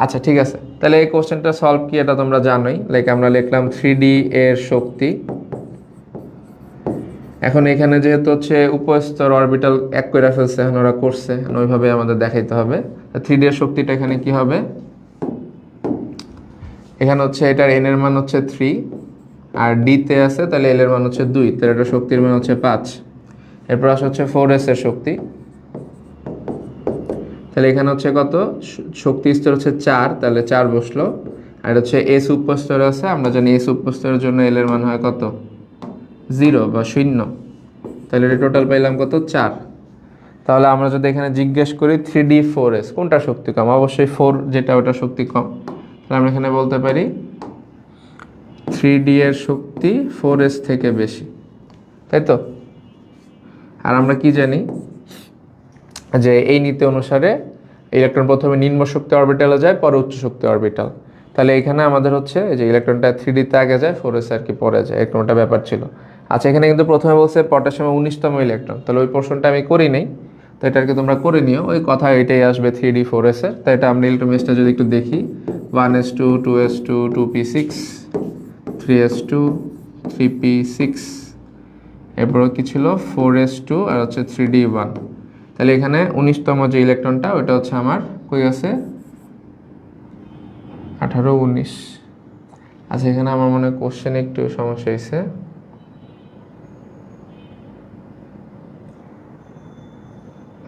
আচ্ছা ঠিক আছে, তাহলে এই কোশ্চেনটা সলভ কি এটা তোমরা জানোই। লাইক আমরা লিখলাম 3D এর শক্তি। এখন এখানে যেহেতু হচ্ছে উপস্তর অরবিটাল এক করে ফেলছে, এখন ওরা করছে, ওইভাবে আমাদের দেখাইতে হবে। 3D এর শক্তিটা এখানে কি হবে, এখানে হচ্ছে এটার n এর মান হচ্ছে 3, আর d তে আছে, তাহলে l এর মান হচ্ছে 2, তাহলে এটা শক্তির মান হচ্ছে 5। এরপর আসে হচ্ছে 4s এর শক্তি। তাহলে এখানে হচ্ছে কত, শক্তি স্তর হচ্ছে 4, তাহলে 4 বসলো। আর হচ্ছে s উপস্তর আছে, আমরা জানি s উপস্তরের জন্য l এর মান হয় কত, 0 বা 0। তাহলে এটা টোটাল পাইলাম কত, 4। তাহলে আমরা যদি এখানে জিজ্ঞেস করি 3D 4s কোনটা শক্তি কম, অবশ্যই 4 যেটা, ওটা শক্তি কম। তাহলে আমরা এখানে বলতে পারি 3D এর শক্তি 4s থেকে বেশি, তাই তো। আর আমরা কি জানি যে এই নীতি অনুসারে ইলেকট্রন প্রথমে নিম্ন শক্তি অরবিটালে যায়, পরে উচ্চ শক্তি অরবিটাল। তাহলে এখানে আমাদের হচ্ছে যে ইলেকট্রনটা 3D তে আগে যায়, 4s আর কি পরে যায়, এরকম একটা ব্যাপার ছিল। আচ্ছা এখানে কিন্তু প্রথমে বলছে পটাশিয়াম 19তম ইলেকট্রন, তাহলে ওই পোর্শনটা আমি করি নাই, তো এটা আর কি তোমরা করে নিও। ওই কথা এটাই আসবে 3D 4s এর। তাই এটা আমরা ইলেকট্রোকেমিস্ট্রিটা যদি একটু দেখি, 1s2 2s2 2p6 3s2 3p6, এরপর কি ছিল 4s2 আর হচ্ছে 3d1। তাহলে এখানে 19তম যে ইলেকট্রনটা, ওটা হচ্ছে আমার কই আছে, 18 19। আচ্ছা এখানে আমার মনে হয় কোশ্চেনে একটু সমস্যা হয়েছে।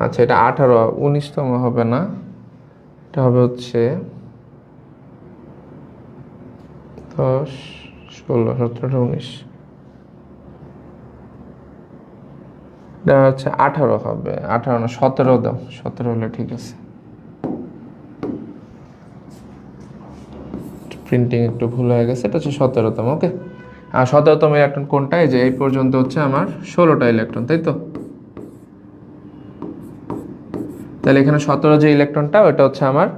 আচ্ছা এটা 18, 19তম হবে না, এটা হবে হচ্ছে 10 16 17 19, এটা হচ্ছে 18 হবে, 18 না 17 দাও, 17 হলে ঠিক আছে। প্রিন্টিং একটু ভুল হয়ে গেছে, এটা হচ্ছে 17তম। ওকে, আর 17তম ইলেকট্রন কোনটা, এই যে এই পর্যন্ত হচ্ছে আমার 16টা ইলেকট্রন, তাই তো। তাহলে এখানে 17 যে ইলেকট্রনটা, ওটা হচ্ছে আমার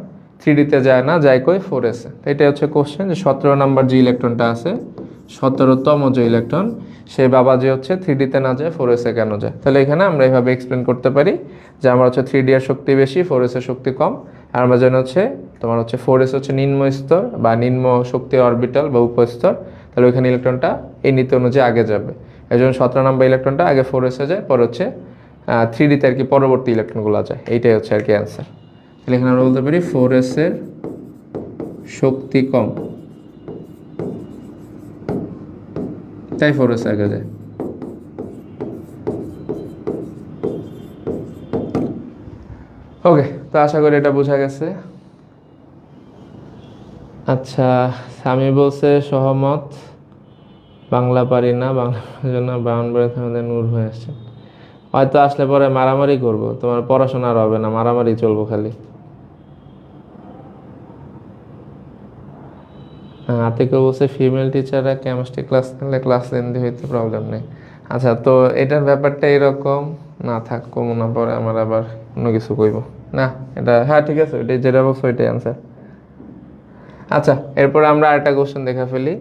3D তে যায় না, যায় কই 4s এ। তো এটাই হচ্ছে কোশ্চেন, যে 17 নাম্বার যে ইলেকট্রনটা আছে, 17তম যে ইলেকট্রন, সেই বাবা যে হচ্ছে 3D তে না যায় 4s এ কেন যায়। তাহলে এখানে আমরা এইভাবে এক্সপ্লেন করতে পারি যে আমার হচ্ছে 3D এর শক্তি বেশি, 4s এর শক্তি কম। আর আমরা জানি হচ্ছে তোমার হচ্ছে 4s হচ্ছে নিম্ন স্তর বা নিম্ন শক্তি অরবিটাল বা উপস্তর, তাহলে ওইখানে ইলেকট্রনটা এই নীতি অনুযায়ী আগে যাবে। এই জন্য 17 নাম্বার ইলেকট্রনটা আগে 4s এ যায়, পরে হচ্ছে 3D তে আর কি পরবর্তী ইলেকট্রনগুলো যায়। এইটাই হচ্ছে আর কি অ্যান্সার। তাহলে এখানে আমরা বলতে পারি 4s এর শক্তি কম, তাই 4s আগে যায়। ওকে, তো আশা করি এটা বোঝা গেছে। আচ্ছা আমি বলছে সহমত, বাংলা পারি না, বাংলার জন্য ব্রাহ্মণবাড়িয়া আমাদের নূর হয়ে আসছে। হয়তো আসলে পরে মারামারি করব, তোমার পড়াশোনা আর হবে না, মারামারি চলবো খালি। আতিক বলছে ফিমেল টিচাররা কেমিস্ট্রি ক্লাস নিলে ক্লাস লেন্দি হইতে প্রবলেম নেই। আচ্ছা তো এটার ব্যাপারটা এরকম, না থাক কমো না, পরে আমার আবার অন্য কিছু কইব না। এটা হ্যাঁ ঠিক আছে, ওইটাই যেটা বলছো ওইটাই অ্যান্সার। আচ্ছা এরপর আমরা আরেকটা কোশ্চেন দেখে ফেলি।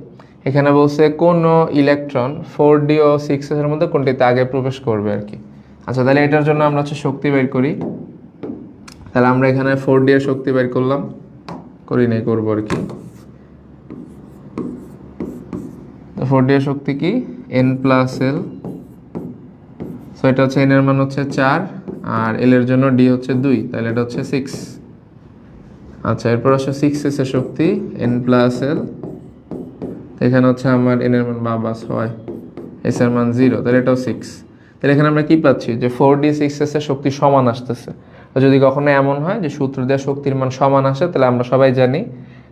এখানে বলছে কোন ইলেকট্রন 4D ও 6s এর মধ্যে কোনটিতে আগে প্রবেশ করবে আর কি। আচ্ছা তাহলে এটার জন্য আমরা হচ্ছে শক্তি বের করি। তাহলে আমরা এখানে 4D এর শক্তি বের করলাম, করি নাই, করবো আর কি। 4D এর শক্তি কি, n+l। সো এটা হচ্ছে n এর মান হচ্ছে 4, আর l এর জন্য d হচ্ছে 2, তাহলে এটা হচ্ছে 6। আচ্ছা এরপর আসলে 6s এর শক্তি n+l, এখানে হচ্ছে আমার n এর মান বাবা 6, s এর মান 0, তাহলে এটাও 6। তাহলে এখানে আমরা কি পাচ্ছি, যে 4D 6s এর শক্তি সমান আসতেছে। যদি কখনো এমন হয় যে সূত্র দিয়ে শক্তির মান সমান আসে, তাহলে আমরা সবাই জানি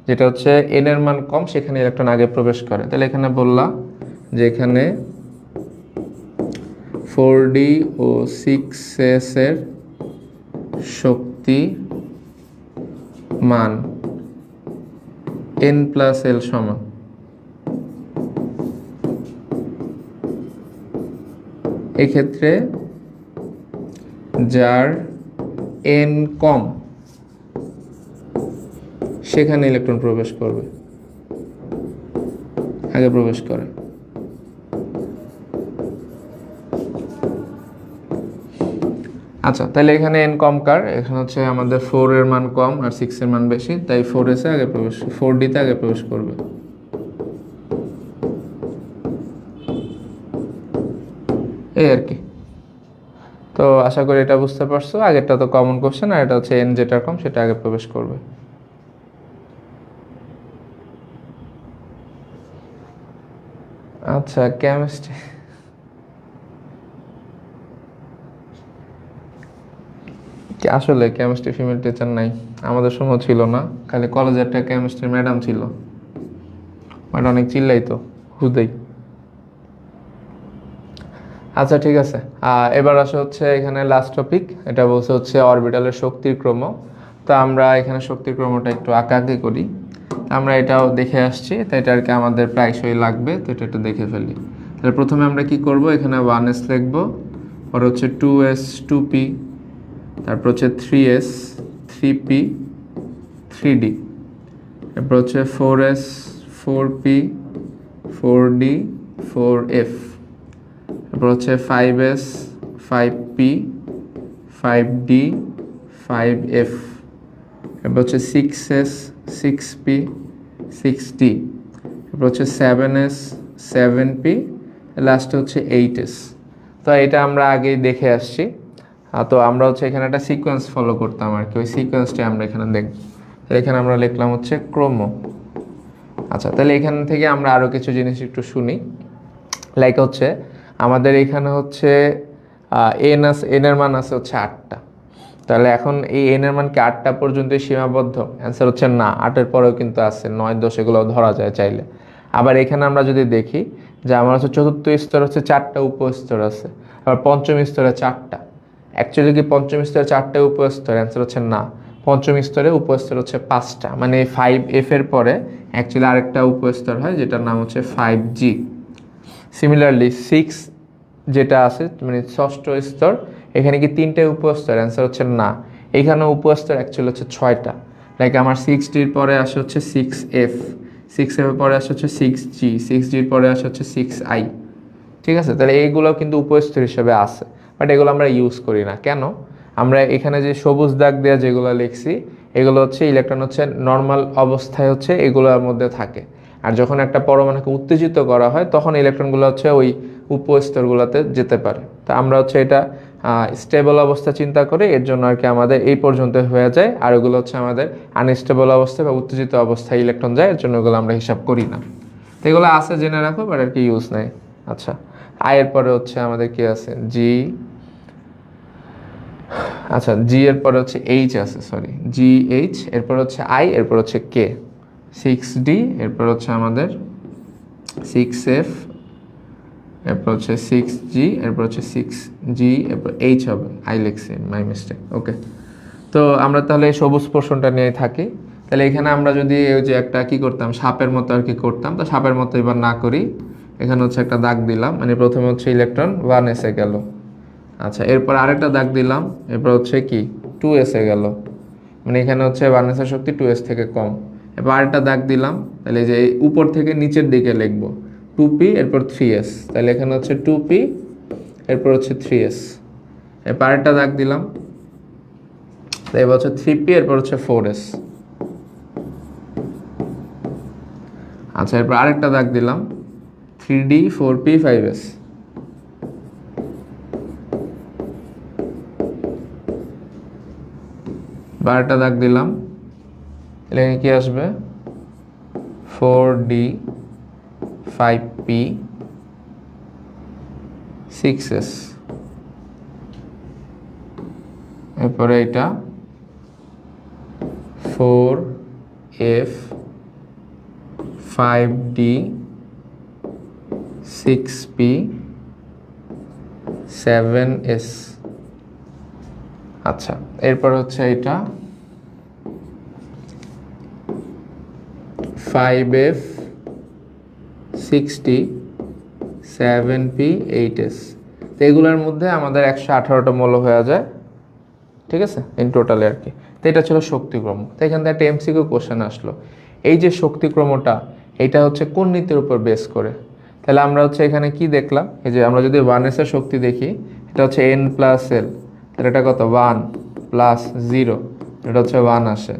যেটা হচ্ছে n এর মান কম সেখানে ইলেকট্রন আগে প্রবেশ করে। তাহলে এখানে বললাম যে এখানে 4d ও 6s এর শক্তি মান n প্লাস l সমান। এক্ষেত্রে যার n কম সেখানে ইলেকট্রন প্রবেশ করবে, আগে প্রবেশ করে। আচ্ছা, তাহলে এখানে n কম কার, এখানে হচ্ছে আমাদের 4 এর মান কম আর 6 এর মান বেশি, তাই 4s এ আগে প্রবেশ, 4d তে আগে প্রবেশ করবে। এই আর কি। তো আশা করি এটা বুঝতে পারছো। আগেরটা তো কমন কোশ্চেন, আর এটা হচ্ছে n যেটা কম সেটা আগে প্রবেশ করবে। আচ্ছা, কেমিস্ট্রি আসলে কেমিস্ট্রি ফিমেল টিচার নাই, আমাদের সময় ছিল না, খালি কলেজে একটা কেমিস্ট্রি ম্যাডাম ছিল, বাট অনেক চিল্লাইতো হুদেই। আচ্ছা ঠিক আছে, এবার আসা হচ্ছে এখানে লাস্ট টপিক, এটা বলছে হচ্ছে অরবিটালের শক্তির ক্রম। তো আমরা এখানে শক্তির ক্রমটা একটু আঁকাআঁকি করি, আমরা এটাও দেখে আসছি, তো এটা আর কি আমাদের প্রায়শই লাগবে, তো এটা একটু দেখে ফেলি। তাহলে প্রথমে আমরা কি করব, এখানে 1s লিখবো, পরে হচ্ছে 2s 2p, তারপর হচ্ছে 3s 3p 3d, তারপর হচ্ছে 4s 4p 4d 4f, তারপর হচ্ছে 5s 5p 5d 5f, তারপর হচ্ছে 6s 6p 6d, তারপর হচ্ছে 7s 7p, লাস্টে হচ্ছে 8s। তো এটা আমরা আগেই দেখে আসছি। তো আমরা হচ্ছে এখানে একটা সিকোয়েন্স ফলো করতাম আর কি, ওই সিকোয়েন্সটা আমরা এখানে দেখব। এখানে আমরা লিখলাম হচ্ছে ক্রম। আচ্ছা, তাহলে এখান থেকে আমরা আরও কিছু জিনিস একটু শুনি। লাইক হচ্ছে আমাদের এখানে হচ্ছে এন এর মান আছে হচ্ছে 8টা। তাহলে এখন এই এন এর মান কি 8টা পর্যন্তই সীমাবদ্ধ? অ্যান্সার হচ্ছে না, 8-এর পরেও কিন্তু আছে, 9 10 এগুলো ধরা যায় চাইলে। আবার এখানে আমরা যদি দেখি যে আমার হচ্ছে চতুর্থ স্তর হচ্ছে 4টা উপস্তর আছে, আবার পঞ্চম স্তরে 4টা। অ্যাকচুয়ালি কি পঞ্চম স্তরে 4টা উপস্তর? অ্যান্সার হচ্ছে না, পঞ্চম স্তরে উপস্তর হচ্ছে 5টা, মানে 5f এর পরে অ্যাকচুয়ালি আরেকটা উপস্তর হয় যেটার নাম হচ্ছে 5g। সিমিলারলি 6 যেটা আছে মানে ষষ্ঠ স্তর, এখানে কি 3টে উপস্তর? অ্যান্সার হচ্ছে না, এখানে উপস্তর অ্যাকচুয়ালি হচ্ছে 6টা। লাইক আমার 6ডির পরে আসে হচ্ছে 6f, 6f এর পরে আসে হচ্ছে 6g, 6gর পরে আসে হচ্ছে 6i। ঠিক আছে, তাহলে এইগুলো কিন্তু উপস্তর হিসেবে আছে, বাট এগুলো আমরা ইউজ করি না। কেন? আমরা এখানে যে সবুজ দাগ দেওয়া যেগুলো লিখছি, এগুলো হচ্ছে ইলেকট্রন হচ্ছে নর্মাল অবস্থায় হচ্ছে এগুলোর মধ্যে থাকে, আর যখন একটা পরমাণুকে উত্তেজিত করা হয় তখন ইলেকট্রনগুলো হচ্ছে ওই উপস্তরগুলোতে যেতে পারে। তা আমরা হচ্ছে এটা স্টেবল অবস্থা চিন্তা করে এর জন্য আর কি আমাদের এই পর্যন্ত হয়ে যায়, আর ওগুলো হচ্ছে আমাদের আনস্টেবল অবস্থায় বা উত্তেজিত অবস্থায় ইলেকট্রন যায়, এর জন্য ওগুলো আমরা হিসাব করি না। তো এগুলো আছে, জেনে রাখো, বাট আর কি ইউজ নেই। আচ্ছা, আয়ের পরে হচ্ছে আমাদের কি আছে? জি। আচ্ছা, জি এর পরে হচ্ছে এইচ আছে, সরি জি এইচ, এরপর হচ্ছে আই, এরপর হচ্ছে কে। 6d, এরপর হচ্ছে আমাদের 6f, এরপর হচ্ছে 6g, এরপর হচ্ছে 6g, এরপর এইচ হবে, আই লিখছি, মাই মিস্টেক। ওকে, তো আমরা তাহলে এই সবুজ পোর্শনটা নিয়ে থাকি। তাহলে এখানে আমরা যদি ওই যে একটা কি করতাম, সাপের মতো আর কি করতাম, তো সাপের মতো এবার না করি, এখানে হচ্ছে একটা দাগ দিলাম, মানে প্রথমে হচ্ছে ইলেকট্রন 1s এ গেল। আচ্ছা, এরপর আরেকটা দাগ দিলাম, এরপর হচ্ছে কি 2s এ গেল, মানে এখানে হচ্ছে 1s এর শক্তি 2s থেকে কম। এবার আরেকটা দাগ দিলাম, তাহলে যে উপর থেকে নিচের দিকে লিখবো 2p, এরপর 3s, তাহলে এখানে হচ্ছে 2p, এরপর হচ্ছে 3s। এরপর আরেকটা দাগ দিলাম, এবার হচ্ছে 3p, এরপর হচ্ছে 4s। আচ্ছা, এরপর আরেকটা দাগ দিলাম 3d 4p 5s। বারোটা দাগ দিলাম, তাহলে কি আসবে? 4d 5p 6s, এরপরে এটা 4F 5D 6P 7S। আচ্ছা, এরপর হচ্ছে এটা 5F 6D 7P 8S। তো এগুলোর মধ্যে আমাদের 118টা মৌল হয়ে যায়, ঠিক আছে, ইন টোটালে আর কি। তো এটা ছিল শক্তিক্রম। তো এখান থেকে একটা এমসিকিউ কোশ্চেন আসলো, এই যে শক্তিক্রমটা এটা হচ্ছে কোন নীতির উপর বেস করে? তাহলে আমরা হচ্ছে এখানে কি দেখলাম, এই যে আমরা যদি 1s এর শক্তি দেখি, এটা হচ্ছে n প্লাস এল, তাহলে এটা কত 1 প্লাস 0, এটা হচ্ছে 1 আসে।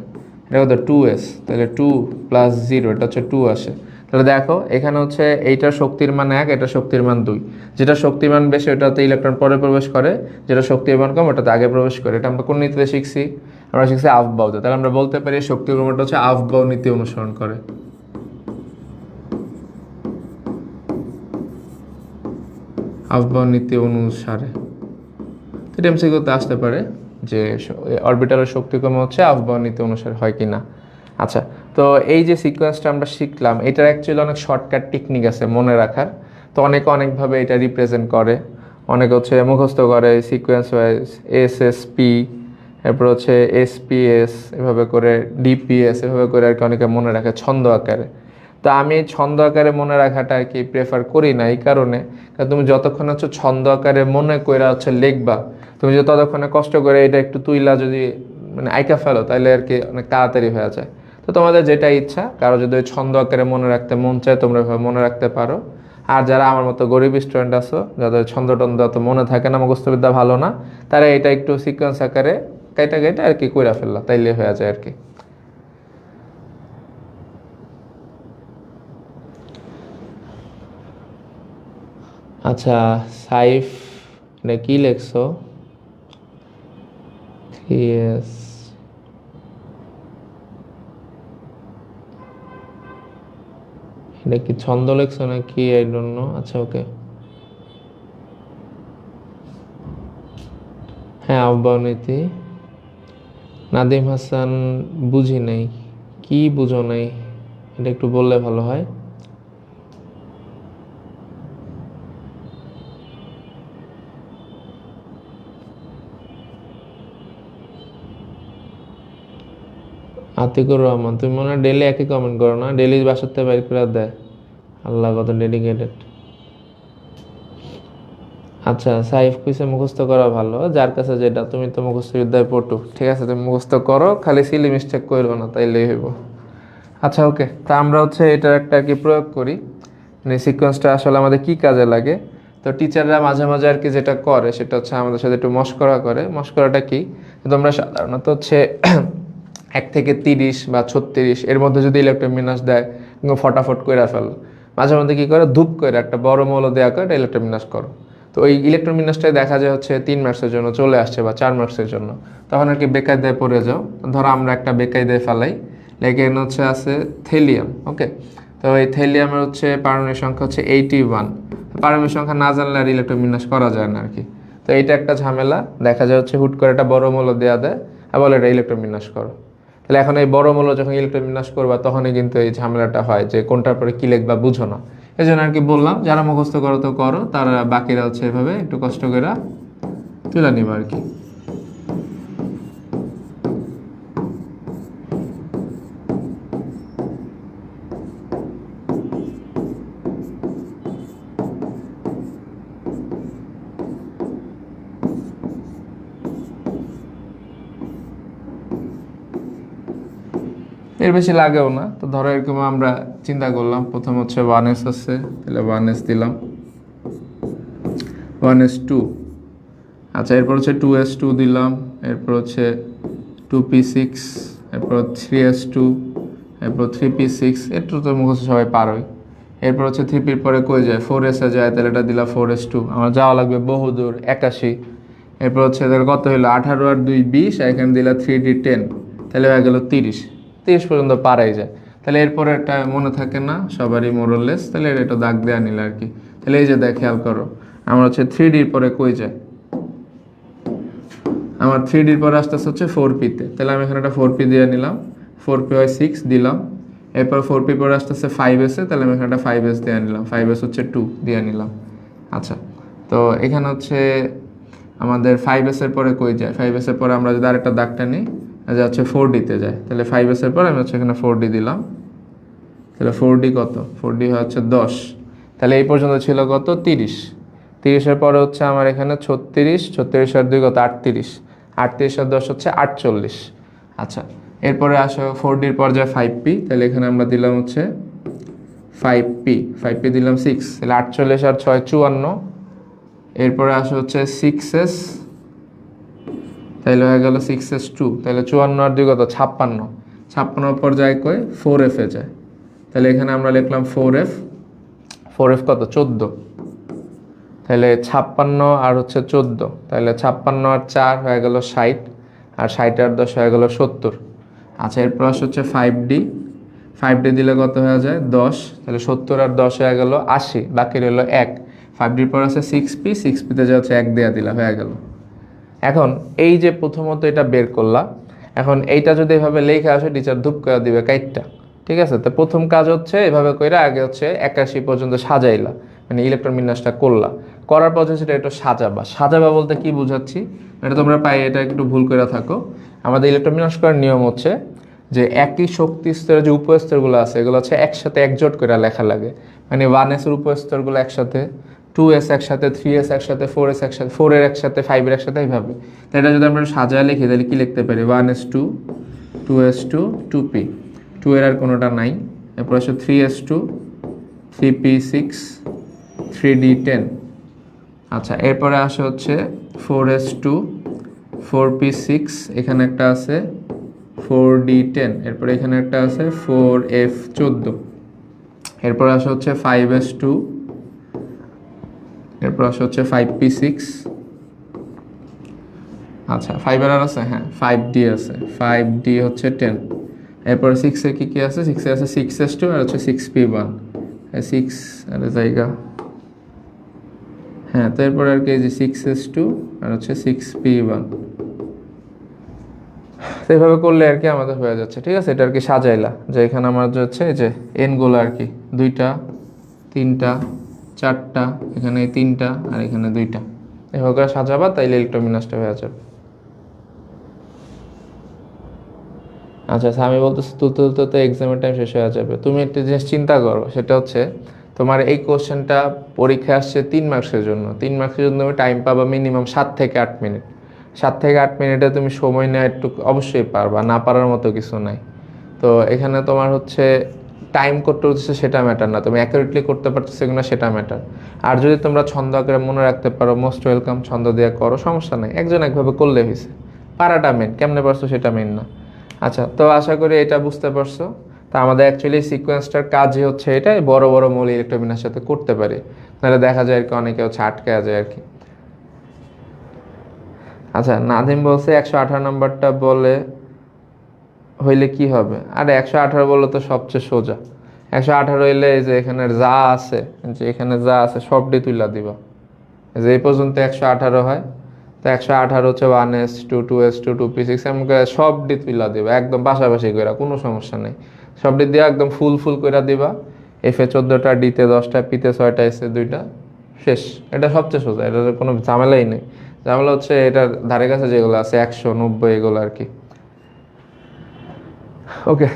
এটা কত 2s, তাহলে 2 প্লাস 0, এটা হচ্ছে 2 আসে। তাহলে দেখো এখানে হচ্ছে এইটার শক্তির মান 1, এটা শক্তির মান 2। যেটা শক্তির মান বেশি ওটাতে ইলেকট্রন পরে প্রবেশ করে, যেটা শক্তির মান কম ওটাতে আগে প্রবেশ করে। এটা আমরা কোন নীতিতে শিখছি? আমরা শিখছি আফবাউতে। তাহলে আমরা বলতে পারি শক্তিক্রমটা হচ্ছে আফবাউ নীতি অনুসরণ করে। আফবাউ নীতি অনুসারে এটা এমসিকিউতে আসতে পারে যে অরবিটালের শক্তিক্রম হচ্ছে আফবাউ নীতি অনুসারে হয় কি না। আচ্ছা, তো এই যে সিকোয়েন্সটা আমরা শিখলাম, এটার অ্যাকচুয়ালি অনেক শর্টকাট টেকনিক আছে মনে রাখার। তো অনেকে অনেকভাবে এটা রিপ্রেজেন্ট করে, অনেকে হচ্ছে মুখস্থ করে সিকোয়েন্স ওয়াইজ, এসএসপি, এরপর হচ্ছে এসপিএস, এভাবে করে ডিপিএস, এভাবে করে আর কি অনেকে মনে রাখে ছন্দ আকারে। তা আমি ছন্দ আকারে মনে রাখাটা আর কি প্রেফার করি না, এই কারণে কারণ তুমি যতক্ষণ হচ্ছে ছন্দ আকারে মনে করে হচ্ছে লিখবা, তুমি যদি ততক্ষণে কষ্ট করে এটা একটু তুইলা যদি মানে আইকা ফেলো, তাহলে আর কি অনেক তাড়াতাড়ি হয়ে যায়। তো তোমাদের যেটা ইচ্ছা, কারো যদি ওই ছন্দ আকারে মনে রাখতে মন চায় তোমরা মনে রাখতে পারো। আর যারা আমার মতো গরিব স্টুডেন্ট আছো, যাদের ছন্দ টন্দ অত মনে থাকে না, মুখস্থবিদ্যা ভালো না, তারা এটা একটু সিকোয়েন্স আকারে কাইটা কাইটা আর কি কইরা ফেললা, তাইলে হয়ে যায় আর কি। আচ্ছা, সাইফ এটা কি লেখছো? 3S এটা কি ছন্দ লেখছো নাকি? I don't know. আচ্ছা, ওকে, হ্যাঁ আফবাউ নীতি। নাদিম হাসান বুঝি নাই, কি বুঝো নাই এটা একটু বললে ভালো হয়। আতিকুর রহমান, তুমি মনে হয় ডেলি একই কমেন্ট করো না? ডেলি বাসাতে বাইর করে দেয়, আল্লাহ কত ডেডিকেটেড। আচ্ছা, সাইফ কইছে মুখস্থ করা ভালো, যার কাছে যেটা। তুমি তো মুখস্থ বিদ্যায় পটু, ঠিক আছে, তুমি মুখস্থ করো, খালি সিলি মিস্টেক করো না, তাইলেই হইব। আচ্ছা, ওকে, তা আমরা হচ্ছে এটার একটা আর কি প্রয়োগ করি, মানে সিকোয়েন্সটা আসলে আমাদের কি কাজে লাগে। তো টিচাররা মাঝে মাঝে আর কি যেটা করে সেটা হচ্ছে আমাদের সাথে একটু মশকরা করে। মশকরাটা কি, তোমরা সাধারণত হচ্ছে 1 থেকে 30 বা 36 এর মধ্যে যদি ইলেকট্রন বিন্যাস দেয়, ফটাফট করে ফেলো। মাঝে মধ্যে কী করে, ধূপ করে একটা বড় মৌল দেওয়া করে ইলেকট্রন বিন্যাস করো। তো ওই ইলেকট্রন বিন্যাসটাই দেখা যায় হচ্ছে 3 মার্কসের জন্য চলে আসছে বা 4 মার্কসের জন্য, তখন আর কি বেকায়দায় পড়ে যাও। ধরো আমরা একটা বেকায়দায় ফেলাই, এখানে হচ্ছে আছে থেলিয়াম, ওকে। তো এই থেলিয়ামের হচ্ছে পারমাণবিক সংখ্যা হচ্ছে 81। পারমাণবিক সংখ্যা না জানলে আর ইলেকট্রন বিন্যাস করা যায় না আর কি। তো এইটা একটা ঝামেলা, দেখা যায় হচ্ছে হুট করে একটা বড় মৌল দেওয়া দেয় আর বলে এটা ইলেকট্রন বিন্যাস করো। তাহলে এখন এই বড় মৌল যখন ইলেকট্রন বিন্যাস করবা, তখনই কিন্তু এই ঝামেলাটা হয় যে কোনটার পরে কী লিখবা বুঝো না। এই জন্য আর কি বললাম, যারা মুখস্থ করো তো করো, তারা বাকিরা হচ্ছে এভাবে একটু কষ্ট করে তুলে নিবা আর কি। এর বেশি লাগেও না। তো ধরো এরকম আমরা চিন্তা করলাম, প্রথম হচ্ছে 1s আছে, তাহলে 1s দিলাম, 1s2। আচ্ছা, এরপর হচ্ছে 2s2 দিলাম, এরপর হচ্ছে 2p6, এরপর 3s2, এরপর 3p6। একটু তো মুখস্থ সবাই পারোই। এরপর হচ্ছে 3pর পরে কই যায়, 4s এ যায়, তাহলে এটা দিলাম 4s2। আমার যাওয়া লাগবে বহুদূর, 81। এরপর হচ্ছে এদের কত হইলো, 18 আর 2 20, এখানে দিলা 3d10, তাহলে হয়ে গেল 30। 30 পর্যন্ত পারাই যায়। তাহলে এরপরে একটা মনে থাকে না সবারই মোরলেস, তাহলে এটা একটু দাগ দেওয়া নিল আর কি। তাহলে এই যে দেখ, খেয়াল করো, আমরা হচ্ছে 3dর পরে কই যায়, আমার 3Dর পরে আসতেছে হচ্ছে 4P-তে, তাহলে আমি এখানে একটা 4P দিয়ে নিলাম, 4P হয় 6 দিলাম। এরপর 4P পরে আসতেছে 5S-এ, তাহলে আমি এখানে একটা 5S দিয়ে নিলাম, 5S হচ্ছে 2 দিয়ে নিলাম। আচ্ছা, তো এখানে হচ্ছে আমাদের 5S-এর পরে কই যায়, 5S-এর পরে আমরা যদি আরেকটা দাগটা নিই, যা হচ্ছে 4D-তে যায়, তাহলে 5S-এর পরে আমি হচ্ছে এখানে 4D দিলাম। তাহলে 4D কত, 4D হচ্ছে 10। তাহলে এই পর্যন্ত ছিল কত, 30। 30-এর পরে হচ্ছে আমার এখানে 36, 36 আর 2 কত, 38, 38 আর 10 হচ্ছে 48। আচ্ছা, এরপরে আসো 4Dর পর্যায়ে 5P, তাহলে এখানে আমরা দিলাম হচ্ছে 5P, 5P দিলাম 6, তাহলে 48 আর 6 54। এরপরে আসো হচ্ছে 6S, তাহলে হয়ে গেল 6S2, তাহলে 54 আর 2 কত, 56, 56 পর্যায়ে কই 4F-এ যায়, তাহলে এখানে আমরা লিখলাম 4F, 4F কত, 14, তাহলে 56 আর হচ্ছে 14, তাহলে 56 আর 4 হয়ে গেল 60, আর 60 আর 10 হয়ে গেল 70। আচ্ছা, এরপর হচ্ছে 5D, 5D দিলে কত হয়ে যায় 10, তাহলে 70 আর 10 হয়ে গেল 80, বাকি রইল 1। 5Dর পর আছে 6P, 6P-তে যা হচ্ছে 1 দেওয়া দিলা, হয়ে গেল। এখন এই যে প্রথমত এটা বের করলা, এখন এইটা যদি এভাবে লেখা আসে টিচার ধূপ করে দিবে কাইটটা, ঠিক আছে? তো প্রথম কাজ হচ্ছে এভাবে কইরা আগে হচ্ছে 81 পর্যন্ত সাজাইলা, মানে ইলেকট্রন বিন্যাসটা করলা, করার পর হচ্ছে এটা একটু সাজাবা। সাজাবা বলতে কি বুঝাচ্ছি, এটা তোমরা পাই এটা একটু ভুল করে থাকো। আমাদের ইলেকট্রন বিন্যাস করার নিয়ম হচ্ছে যে একই শক্তি স্তরের যে উপস্তরগুলো আছে এগুলো হচ্ছে একসাথে একজোট করে লেখা লাগে, মানে 1s-এর উপস্তরগুলো একসাথে, 2s একসাথে, 3s একসাথে, 4s একসাথে, 4-এর একসাথে, 5-এর একসাথে, এইভাবে। তো এটা যদি আমরা সাজায় লিখি তাহলে কি লিখতে পারি, 1s2, 2s2, 2p, 2-এর আর কোনোটা নাই। এরপর আসে 3s2, 3p6, 3d10। আচ্ছা, এরপরে আসে হচ্ছে 4s2, 4p6, এখানে একটা আছে 4d10, এরপরে এখানে একটা আছে 4f14। এরপর আসে হচ্ছে 5s2, এরপর আসে হচ্ছে 5p6। আচ্ছা, 5-এর আর আছে, হ্যাঁ 5d আছে, 5d হচ্ছে 10। এরপর 6-এ কি আছে, 6-এ আছে 6s2 আর হচ্ছে 6p1, 6 আর জায়গা, হ্যাঁ। তো এরপর আর কি যে 6s2 আর হচ্ছে 6p1, তো এইভাবে করলে আর কি আমাদের হয়ে যাচ্ছে, ঠিক আছে? এটা আর কি সাজাইলা যে এখানে আমার হচ্ছে যে এনগুলো আর কি 2টা, 3টা, 4টা, এখানে 3টা আর এখানে 2টা, এভাবে করে সাজাবা, তাইলে ইলেকট্রন বিন্যাসটা হয়ে যাবে। আচ্ছা, আমি বলতেছি তুলতে তুলতে তো এক্সামের টাইম শেষ হয়ে যাবে। তুমি একটা জিনিস চিন্তা করো, সেটা হচ্ছে তোমার এই কোশ্চেনটা পরীক্ষা আসছে 3 মার্কসের জন্য। 3 মার্কসের জন্য তুমি টাইম পাবা মিনিমাম 7 থেকে 8 মিনিট। 7 থেকে 8 মিনিটে তুমি সময় নেওয়া একটু অবশ্যই পারবা, না পারার মতো কিছু নাই। তো এখানে তোমার হচ্ছে টাইম করতে হচ্ছে সেটা ম্যাটার না, তুমি অ্যাকুরেটলি করতে পারতেছো কিনা সেটা ম্যাটার। আর যদি তোমরা ছন্দ আকারে মনে রাখতে পারো, মোস্ট ওয়েলকাম, ছন্দ দিয়ে করো, সমস্যা নেই, একজন একভাবে করলে হয়েছে। পারাটা মেন, কেমনে পারছো সেটা মেন না। আচ্ছা, তো আশা করি এটা বুঝতে পারছো। তা আমাদের অ্যাকচুয়ালি সিকোয়েন্সটার কাজই হচ্ছে এটাই, বড় বড় মৌল ইলেকট্রন বিন্যাসের সাথে করতে পারি, নাহলে দেখা যায় আর কি অনেকে হচ্ছে আটকে যায় আর কি। আচ্ছা, নাদিম বলছে 118 নাম্বারটা বলে হইলে কি হবে? আরে 118 বললে তো সবচেয়ে সোজা। 118 হইলে এই যে এখানে যা আছে, যে এখানে যা আছে সবটি তুইলা দিবা, যে এই পর্যন্ত 118 হয়। তো 118 হচ্ছে 1s2, 2s2, 2p6, এমন করে সব ডি তুইলা দিবা একদম পাশাপাশি করে, কোনো সমস্যা নেই। সব ডি দিয়ে একদম ফুল ফুল করে দিবা। এফে 14টা, ডিতে 10টা, পিতে 6টা, এসে 2টা, শেষ। এটা সবচেয়ে সোজা, এটা কোনো ঝামেলাই নেই। ঝামেলা হচ্ছে এটার ধারে কাছে যেগুলো আছে 190 এগুলো আর কি। ওকে,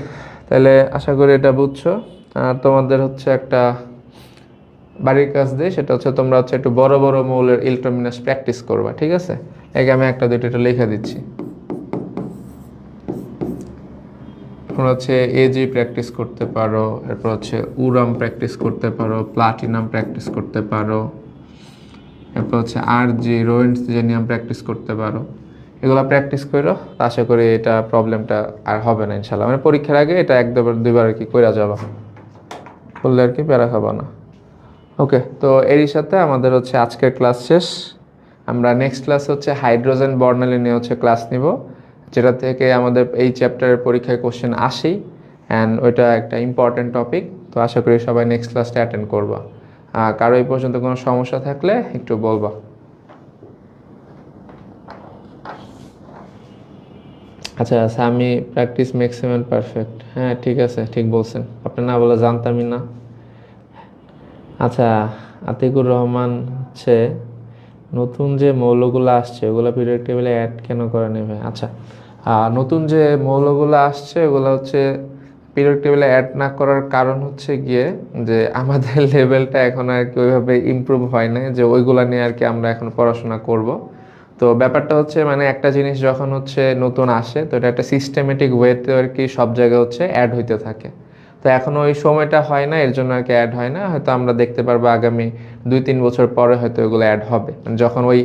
তাহলে আশা করি এটা বুঝছো। আর তোমাদের হচ্ছে একটা বাড়ির কাজ দিয়ে, সেটা হচ্ছে তোমরা হচ্ছে একটু বড় বড় মৌলের ইলেকট্রন বিন্যাস প্র্যাকটিস করবা, ঠিক আছে? একে আমি একটা দুটো এটা লিখে দিচ্ছি। তোমরা হচ্ছে এজি প্র্যাকটিস করতে পারো, এরপর হচ্ছে উরাম প্র্যাকটিস করতে পারো, প্লাটিনাম প্র্যাকটিস করতে পারো, এরপর হচ্ছে আরজি রোয়েন্টজেনিয়াম প্র্যাকটিস করতে পারো। এগুলো প্র্যাকটিস করো, আশা করি এটা প্রবলেমটা আর হবে না ইনশাল্লাহ। মানে পরীক্ষার আগে এটা এক দুইবার আর কি কইরা যাবা, করলে আর কি প্যারা খাবা না। ওকে, তো এরই সাথে আমাদের হচ্ছে আজকের ক্লাস শেষ। আমরা নেক্সট ক্লাস হচ্ছে হাইড্রোজেন বর্ণালী নিয়ে হচ্ছে ক্লাস নিব, যেটা থেকে আমাদের এই চ্যাপ্টারের পরীক্ষায় কোশ্চেন আসেই, অ্যান্ড ওইটা একটা ইম্পর্টেন্ট টপিক। তো আশা করি সবাই নেক্সট ক্লাসটা অ্যাটেন্ড করবা। কারো এই পর্যন্ত কোনো সমস্যা থাকলে একটু বলবা। আচ্ছা সামি প্র্যাকটিস ম্যাক্সিমাম পারফেক্ট, হ্যাঁ ঠিক আছে, ঠিক বলছেন, আপনি না বলে জানতামই না। আচ্ছা আতিকুর রহমান হচ্ছে নতুন যে মৌলগুলো আসছে ওগুলো পিরিয়ডিক টেবিলে অ্যাড কেন করে নেবে? আচ্ছা নতুন যে মৌলগুলো আসছে ওগুলো হচ্ছে পিরিয়ডিক টেবিলে অ্যাড না করার কারণ হচ্ছে গিয়ে যে আমাদের লেভেলটা এখন আর কি ওইভাবে ইমপ্রুভ হয় না যে ওইগুলা নিয়ে আর কি আমরা এখন পড়াশোনা করব। তো ব্যাপারটা হচ্ছে মানে একটা জিনিস যখন হচ্ছে নতুন আসে তো এটা একটা সিস্টেমেটিক ওয়েতে আর কি সব জায়গায় হচ্ছে অ্যাড হইতে থাকে। তো এখনও ওই সময়টা হয় না, এর জন্য আর কি অ্যাড হয় না। হয়তো আমরা দেখতে পারবো আগামী 2-3 বছর পরে হয়তো এগুলো অ্যাড হবে, মানে যখন ওই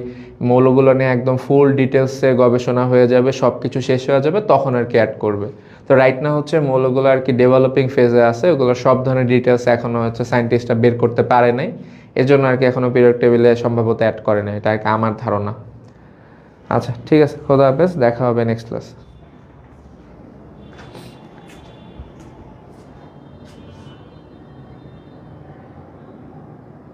মৌলগুলো নিয়ে একদম ফুল ডিটেলসে গবেষণা হয়ে যাবে, সব কিছু শেষ হয়ে যাবে, তখন আর কি অ্যাড করবে। তো রাইট না হচ্ছে মৌলগুলো আর কি ডেভেলপিং ফেজে আছে, ওগুলো সব ধরনের ডিটেলস এখনও হচ্ছে সায়েন্টিস্টরা বের করতে পারে নাই, এর জন্য আর কি এখনও পিরিয়ড টেবিলে সম্ভবত অ্যাড করে না, এটা আর কি আমার ধারণা। আচ্ছা ঠিক আছে, খোদা হাফেজ, দেখা হবে নেক্সট ক্লাস।